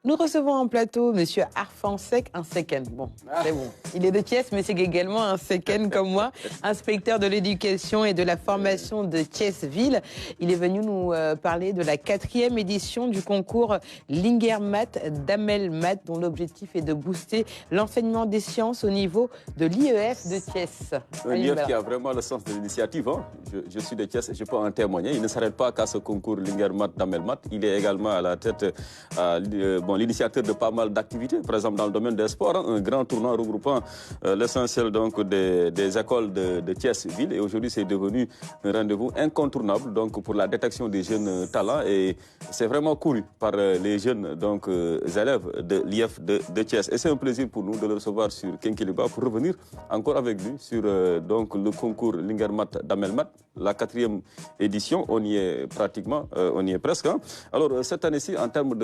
Nous recevons en plateau Monsieur Arfan Seck, un Secken. Bon, c'est bon. Il est de Thiès, mais c'est également un Secken comme moi, inspecteur de l'éducation et de la formation de Thiès-Ville. Il est venu nous parler de la 4e édition du concours Linguère-Math d'Amel-Math, dont l'objectif est de booster l'enseignement des sciences au niveau de l'IEF de Thiès. Un IEF qui a vraiment le sens de l'initiative. Hein. Je suis de Thiès et je peux en témoigner. Il ne s'arrête pas qu'à ce concours Linguère-Math d'Amel-Math. Il est également à la tête l'initiateur de pas mal d'activités, par exemple dans le domaine des sports, hein, un grand tournoi regroupant l'essentiel donc des écoles de Thiès-Ville. Et aujourd'hui, c'est devenu un rendez-vous incontournable donc pour la détection des jeunes talents. Et c'est vraiment couru par les jeunes donc élèves de l'IEF de Thiès. Et c'est un plaisir pour nous de le recevoir sur Kinkeliba pour revenir encore avec lui sur donc le concours Linguère-Math d'Amel-Math, la 4e édition. On y est pratiquement, on y est presque. Hein. Alors cette année-ci, en termes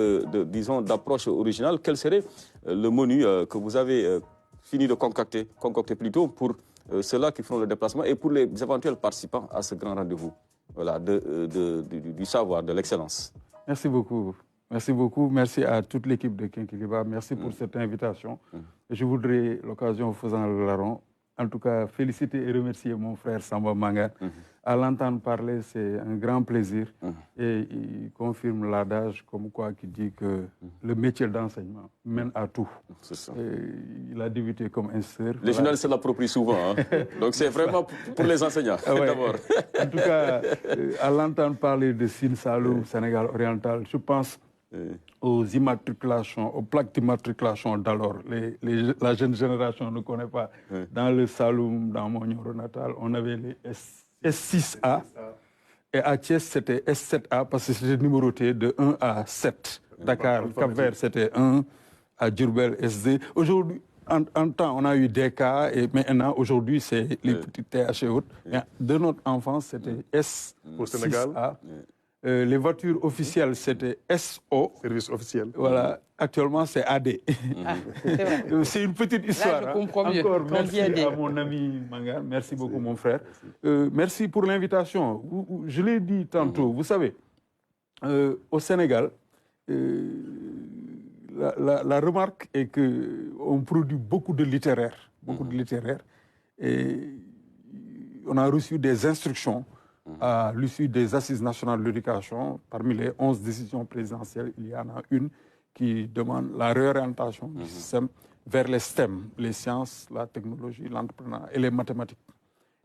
disons d'approche originale, quel serait le menu que vous avez fini de concocter plutôt pour ceux-là qui feront le déplacement et pour les éventuels participants à ce grand rendez-vous, voilà, du savoir, de l'excellence. Merci beaucoup. Merci beaucoup. Merci à toute l'équipe de Kinkeliba. Merci pour cette invitation. Je voudrais, l'occasion faisant le larron, en tout cas féliciter et remercier mon frère Samba Mangane. À l'entendre parler, c'est un grand plaisir. Et il confirme l'adage comme quoi qui dit que le métier d'enseignement mène à tout. C'est ça. Il a débuté comme instituteur. Les journalistes l'approprient souvent. Hein. Donc c'est vraiment pour les enseignants, d'abord. En tout cas, à l'entendre parler de Sine Saloum, Sénégal oriental, je pense aux immatriculations, aux plaques d'immatriculation d'alors. La jeune génération ne connaît pas. Dans le Saloum, dans mon Nioro natal, on avait les S6A. Et à Thiès, c'était S7A parce que c'était numéroté de 1 à 7. Dakar, Cap-Vert, c'était 1. À Diourbel, SD. Aujourd'hui, en temps, on a eu DK, et maintenant, aujourd'hui, c'est les petits TH et autres. Mais de notre enfance, c'était S6A. Au Sénégal. Les voitures officielles, c'était SO. Service officiel. Voilà. Actuellement, c'est AD. C'est une petite histoire. Là, je comprends mieux. Encore merci à mon ami Mangane. Merci beaucoup, mon frère. Merci pour l'invitation. Je l'ai dit tantôt, vous savez, au Sénégal, la remarque est qu'on produit beaucoup de littéraire. Et on a reçu des instructions à l'issue des Assises nationales de l'éducation. Parmi les 11 décisions présidentielles, il y en a une qui demande la réorientation du système vers les STEM, les sciences, la technologie, l'entrepreneuriat et les mathématiques.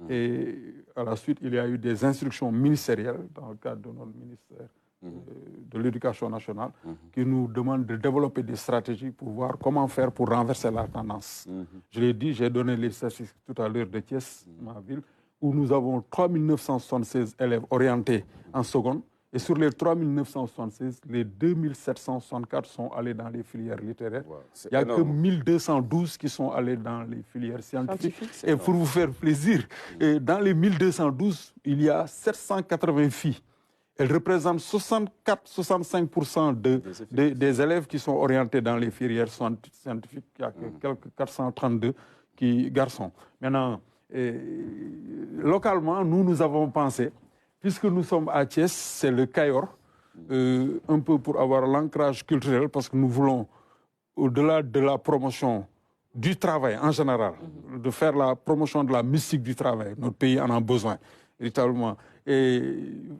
Et à la suite, il y a eu des instructions ministérielles dans le cadre de notre ministère de l'Éducation nationale qui nous demandent de développer des stratégies pour voir comment faire pour renverser la tendance. Je l'ai dit, j'ai donné les statistiques tout à l'heure de Thiès, ma ville, où nous avons 3 976 élèves orientés en seconde. Et sur les 3 976, les 2 764 sont allés dans les filières littéraires. Il n'y a que 1 212 qui sont allés dans les filières scientifiques. Et pour vous faire plaisir, dans les 1 212, il y a 780 filles. Elles représentent 64-65% des élèves qui sont orientés dans les filières scientifiques. Il y a quelques 432 garçons. Maintenant, localement, nous avons pensé, puisque nous sommes à Thiès, c'est le Cayor, un peu pour avoir l'ancrage culturel, parce que nous voulons, au-delà de la promotion du travail en général, de faire la promotion de la mystique du travail. Notre pays en a besoin, véritablement. Et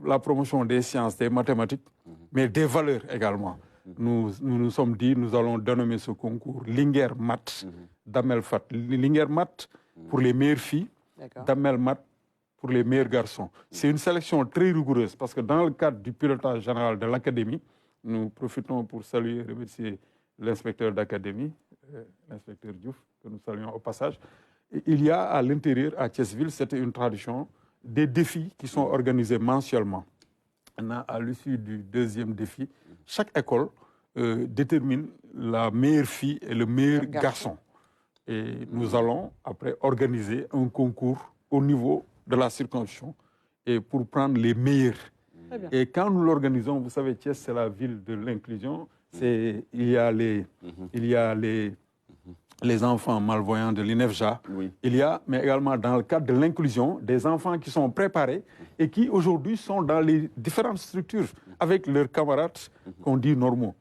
la promotion des sciences, des mathématiques, mais des valeurs également. Nous nous sommes dit, nous allons dénommer ce concours Linguère Mat, Damel Fat. Linguère Mat pour les meilleures filles, Damel Mat pour les meilleurs garçons. C'est une sélection très rigoureuse parce que dans le cadre du pilotage général de l'académie, nous profitons pour saluer et remercier l'inspecteur d'académie, l'inspecteur Diouf, que nous saluons au passage. Et il y a à l'intérieur, à Thiès-Ville, c'était une tradition, des défis qui sont organisés mensuellement. À l'issue du deuxième défi, chaque école détermine la meilleure fille et le meilleur garçon. Et nous allons après organiser un concours au niveau de la circonscription et pour prendre les meilleurs. Et quand nous l'organisons, vous savez, Thiès, c'est la ville de l'inclusion. Il y a les enfants malvoyants de l'INEFJA. Il y a, mais également dans le cadre de l'inclusion, des enfants qui sont préparés et qui aujourd'hui sont dans les différentes structures avec leurs camarades qu'on dit normaux.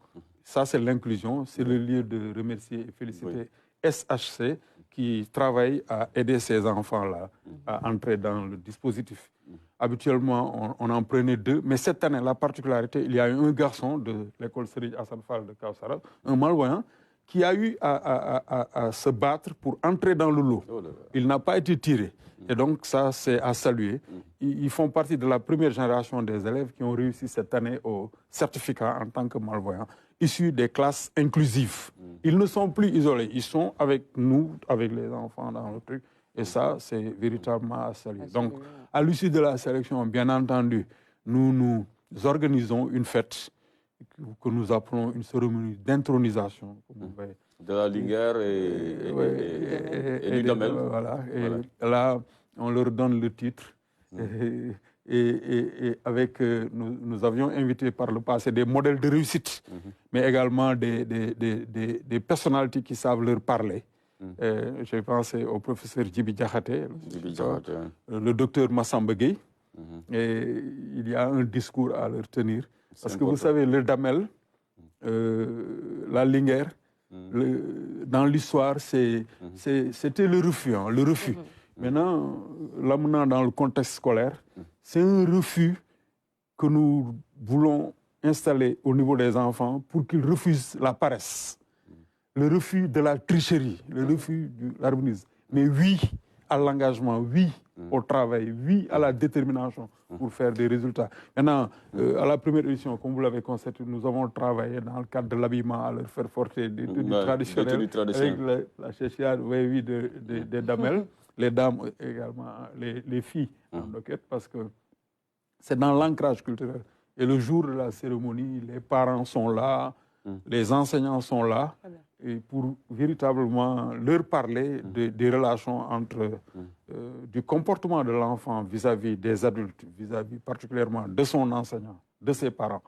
Ça, c'est l'inclusion. C'est le lieu de remercier et féliciter SHC qui travaille à aider ces enfants-là à entrer dans le dispositif. Habituellement, on en prenait 2, mais cette année, la particularité, il y a eu un garçon de l'école Serigne Hassan Fall de Kausara, un malvoyant, qui a eu à se battre pour entrer dans le lot. Il n'a pas été tiré. Et donc, ça, c'est à saluer. Ils font partie de la première génération des élèves qui ont réussi cette année au certificat en tant que malvoyants, issus des classes inclusives. Ils ne sont plus isolés. Ils sont avec nous, avec les enfants dans le truc. Et ça, c'est véritablement à saluer. Donc, à l'issue de la sélection, bien entendu, nous organisons une fête que nous appelons une cérémonie d'intronisation. De la Linguère et du Damel. Voilà. Et là, on leur donne le titre. Et avec, nous avions invité par le passé des modèles de réussite, mais également des personnalités qui savent leur parler. J'ai pensé au professeur Djibi Diakhaté, le docteur Massamba Gueye. Et il y a un discours à leur tenir. Parce que vous savez, le Damel, la Linguère, dans l'histoire, c'était le refus. Hein, le refus. Maintenant, l'amenant dans le contexte scolaire, c'est un refus que nous voulons installer au niveau des enfants pour qu'ils refusent la paresse, le refus de la tricherie, le refus de l'arbonisme. Mais oui à l'engagement, oui au travail, oui à la détermination pour faire des résultats. Maintenant, à la première édition, comme vous l'avez constaté, nous avons travaillé dans le cadre de l'habillement à leur faire porter des tenues traditionnelles avec la chéchia des damels, les dames également, les filles en doquette, parce que c'est dans l'ancrage culturel. Et le jour de la cérémonie, les parents sont là, les enseignants sont là, et pour véritablement leur parler des relations entre du comportement de l'enfant vis-à-vis des adultes, vis-à-vis particulièrement de son enseignant, de ses parents.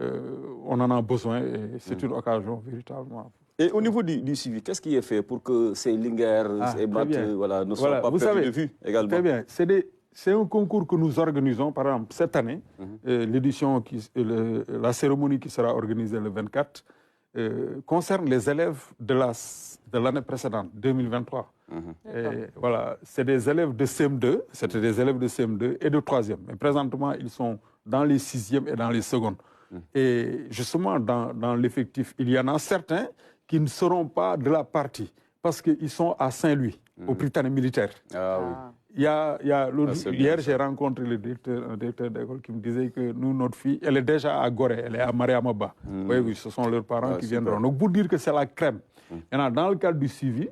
On en a besoin et c'est une occasion véritablement. Et au niveau du suivi, qu'est-ce qui est fait pour que ces lingers, ces maths ne soient pas perdus de vue également? Très bien. C'est un concours que nous organisons, par exemple, cette année, la cérémonie qui sera organisée le 24, concerne les élèves de l'année précédente, 2023. Voilà, c'est des élèves de CM2, c'était des élèves de CM2 et de 3e. Mais présentement, ils sont dans les 6e et dans les secondes. Et justement, dans l'effectif, il y en a certains qui ne seront pas de la partie parce qu'ils sont à Saint-Louis, au Britannique militaire. Hier, j'ai rencontré un directeur d'école qui me disait que nous, notre fille, elle est déjà à Gorée, elle est à Mariamaba. Oui, ce sont leurs parents qui viendront. Donc, pour dire que c'est la crème. Maintenant, dans le cadre du suivi,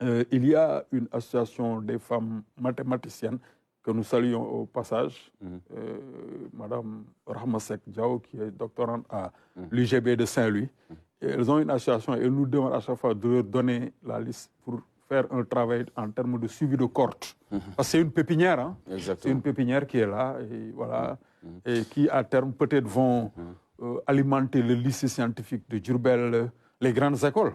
il y a une association des femmes mathématiciennes que nous saluons au passage, Madame Rahmasek Diao, qui est doctorante à l'UGB de Saint-Louis. Elles ont une association et nous demandons à chaque fois de leur donner la liste pour faire un travail en termes de suivi de cohorte. Parce que c'est une pépinière, hein? C'est une pépinière qui est là, et voilà, et qui à terme peut-être vont alimenter le lycée scientifique de Diourbel, les grandes écoles.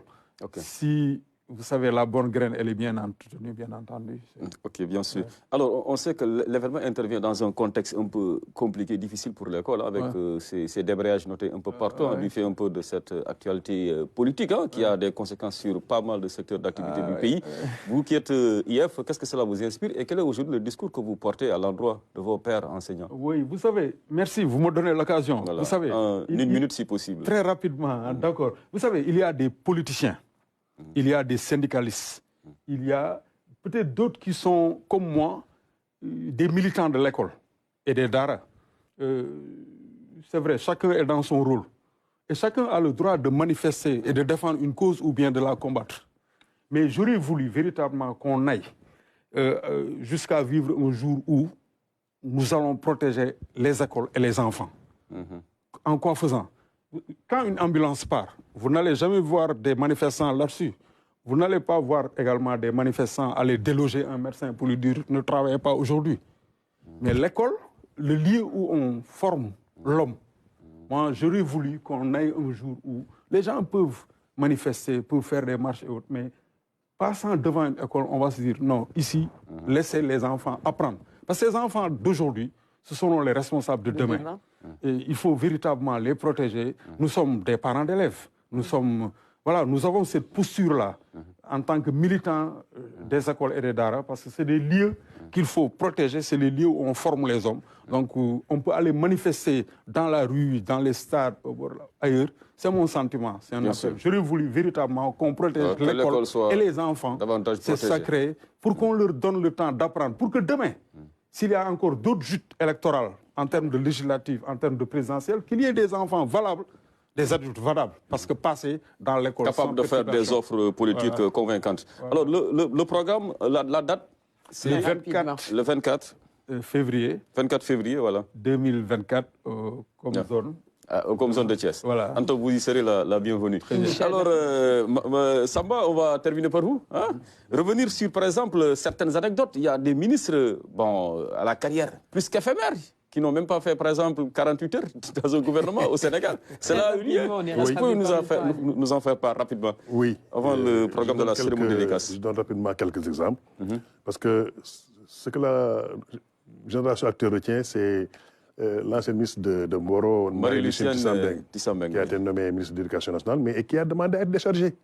Si vous savez, la bonne graine, elle est bien entretenue, bien entendu. Ok, bien sûr. Alors, on sait que l'événement intervient dans un contexte un peu compliqué, difficile pour l'école, avec ces débrayages notés un peu partout, du fait un peu de cette actualité politique, qui a des conséquences sur pas mal de secteurs d'activité du pays. Vous qui êtes IF, qu'est-ce que cela vous inspire et quel est aujourd'hui le discours que vous portez à l'endroit de vos pairs enseignants? Oui, vous savez, merci, vous me donnez l'occasion. Voilà. Vous savez, une minute si possible. Très rapidement, d'accord. Vous savez, il y a des politiciens. Il y a des syndicalistes, il y a peut-être d'autres qui sont, comme moi, des militants de l'école et des daras. C'est vrai, chacun est dans son rôle. Et chacun a le droit de manifester et de défendre une cause ou bien de la combattre. Mais j'aurais voulu véritablement qu'on aille jusqu'à vivre un jour où nous allons protéger les écoles et les enfants. En quoi faisant? Quand une ambulance part, vous n'allez jamais voir des manifestants là-dessus. Vous n'allez pas voir également des manifestants aller déloger un médecin pour lui dire « ne travaillez pas aujourd'hui ». Mais l'école, le lieu où on forme l'homme, moi j'aurais voulu qu'on aille un jour où les gens peuvent manifester, peuvent faire des marches et autres, mais passant devant une école, on va se dire « non, ici, laissez les enfants apprendre ». Parce que ces enfants d'aujourd'hui, ce seront les responsables de demain. Et il faut véritablement les protéger. Nous sommes des parents d'élèves. Nous avons cette posture-là en tant que militants des écoles et des daras, parce que c'est des lieux qu'il faut protéger, c'est les lieux où on forme les hommes. Donc on peut aller manifester dans la rue, dans les stades, ailleurs. C'est mon sentiment, c'est un appel. J'aurais voulu véritablement qu'on protège l'école et les enfants. C'est sacré, pour qu'on leur donne le temps d'apprendre, pour que demain, s'il y a encore d'autres joutes électorales en termes de législative, en termes de présidentielle, qu'il y ait des enfants valables, des adultes valables, parce que passer dans l'école... Capable de faire des offres politiques convaincantes. Alors, le programme, la date, c'est le 24 février. 24 février, voilà. 2024, comme zone. Comme zone de Thiès. Voilà. Anto, vous y serez la bienvenue. Alors, Samba, on va terminer par vous. Revenir sur, par exemple, certaines anecdotes. Il y a des ministres, à la carrière plus qu'éphémère, qui n'ont même pas fait, par exemple, 48 heures dans un gouvernement au Sénégal. C'est là où Est-ce que vous pouvez nous en faire part rapidement? Oui. Avant le programme de la cérémonie dédicace. Je donne rapidement quelques exemples. Parce que ce que la génération actuelle retient, c'est l'ancienne ministre de Mboro, Marie-Lucienne Tissambeng, qui a été nommée ministre de l'Éducation nationale, mais et qui a demandé à être déchargée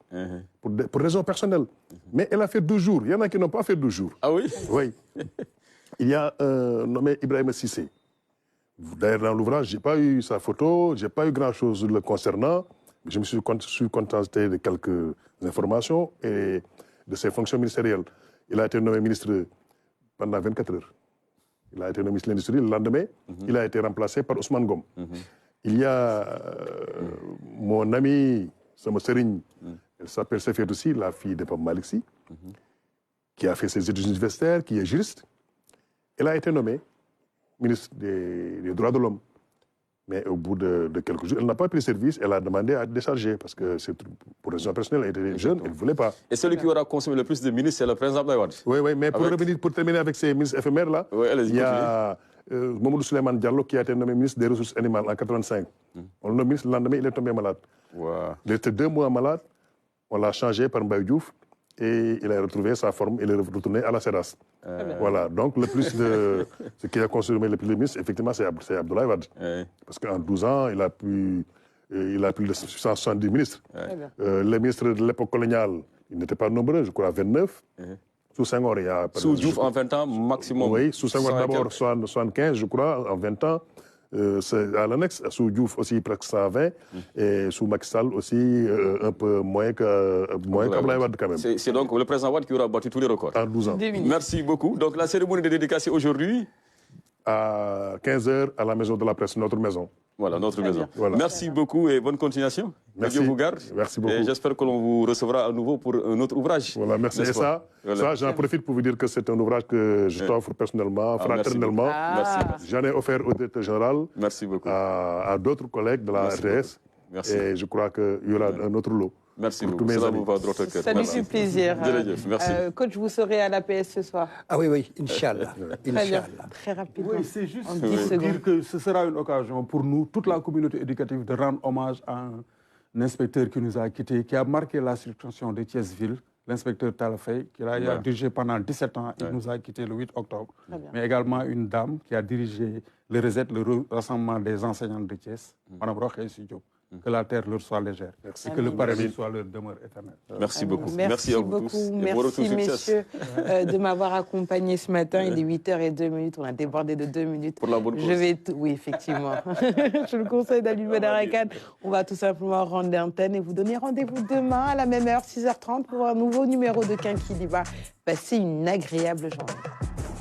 pour raisons personnelles. Mais elle a fait 12 jours. Il y en a qui n'ont pas fait 12 jours. Ah oui? Oui. Il y a nommé Ibrahim Sissé. D'ailleurs, dans l'ouvrage, je n'ai pas eu sa photo, je n'ai pas eu grand-chose le concernant. Je me suis contenté de quelques informations et de ses fonctions ministérielles. Il a été nommé ministre pendant 24 heures. Il a été nommé ministre de l'Industrie. Le lendemain, il a été remplacé par Ousmane Gom. Il y a mon ami, Sama Serigne, elle s'appelle Sefet aussi, la fille de Pape Maliksi, qui a fait ses études universitaires, qui est juriste. Elle a été nommée ministre des Droits de l'Homme. Mais au bout de quelques jours, elle n'a pas pris service, elle a demandé à être déchargée parce que pour raison personnelle, elle était jeune, elle ne voulait pas. Et celui qui aura consommé le plus de ministres, c'est le président Abdoulaye Wade. Oui, mais pour terminer avec ces ministres éphémères là, il y a Mamadou Souleymane Diallo qui a été nommé ministre des Ressources animales en 1985. On le nomme ministre, le lendemain, il est tombé malade. Il était 2 mois malade, on l'a changé par Mbaye Diouf et il a retrouvé sa forme, il est retourné à la CEDAS. Voilà, donc le plus de ce qui a consommé le plus de ministres, effectivement, c'est Abdoulaye Wade. Parce qu'en 12 ans, il a plus de 170 ministres. Les ministres de l'époque coloniale, ils n'étaient pas nombreux, je crois 29. Sous Senghor, il y a... Sous Diouf, en 20 ans, maximum. Oui, sous Senghor d'abord, 75, je crois, en 20 ans. C'est à l'annexe, sous Diouf aussi presque 120, et sous Macky Sall aussi un peu moins qu'Abdoulaye Wade quand même. C'est donc le président Wade qui aura battu tous les records. En 12 ans. Merci beaucoup. Donc la cérémonie de dédicace aujourd'hui à 15h à la maison de la presse, notre maison. Voilà, notre maison. Voilà. Merci beaucoup et bonne continuation. Merci. Que Dieu vous garde. Merci beaucoup. Et j'espère que l'on vous recevra à nouveau pour un autre ouvrage. Voilà, merci. Et ça, j'en profite pour vous dire que c'est un ouvrage que je t'offre personnellement, fraternellement. Merci. J'en ai offert au directeur général. Merci beaucoup. À d'autres collègues de la RTS. Merci. Et je crois qu'il y aura un autre lot. Merci beaucoup. Cela vous va droit au cœur. Ça nous fait plaisir. Merci. Coach, vous serez à l'APS ce soir. Ah oui, Inch'Allah. Très rapidement. Oui, c'est juste pour dire que ce sera une occasion pour nous, toute la communauté éducative, de rendre hommage à un inspecteur qui nous a quittés, qui a marqué la circonscription de Thiès-Ville, l'inspecteur Talafay, qui a dirigé pendant 17 ans. Il nous a quittés le 8 octobre. Mais également une dame qui a dirigé le RESET, le rassemblement des enseignants de Thiès, Mme Roche Sidiop. Que la terre leur soit légère et que le paradis soit leur demeure éternelle. Merci beaucoup. Merci à vous tous. Merci, messieurs, de m'avoir accompagné ce matin. Il est 8h02. On a débordé de 2 minutes. Pour la bonne cause. Oui, effectivement. Je le conseille d'allumer Badarakan. On va tout simplement rendre l'antenne et vous donner rendez-vous demain à la même heure, 6h30, pour un nouveau numéro de Kinkiliba. Passez une agréable journée.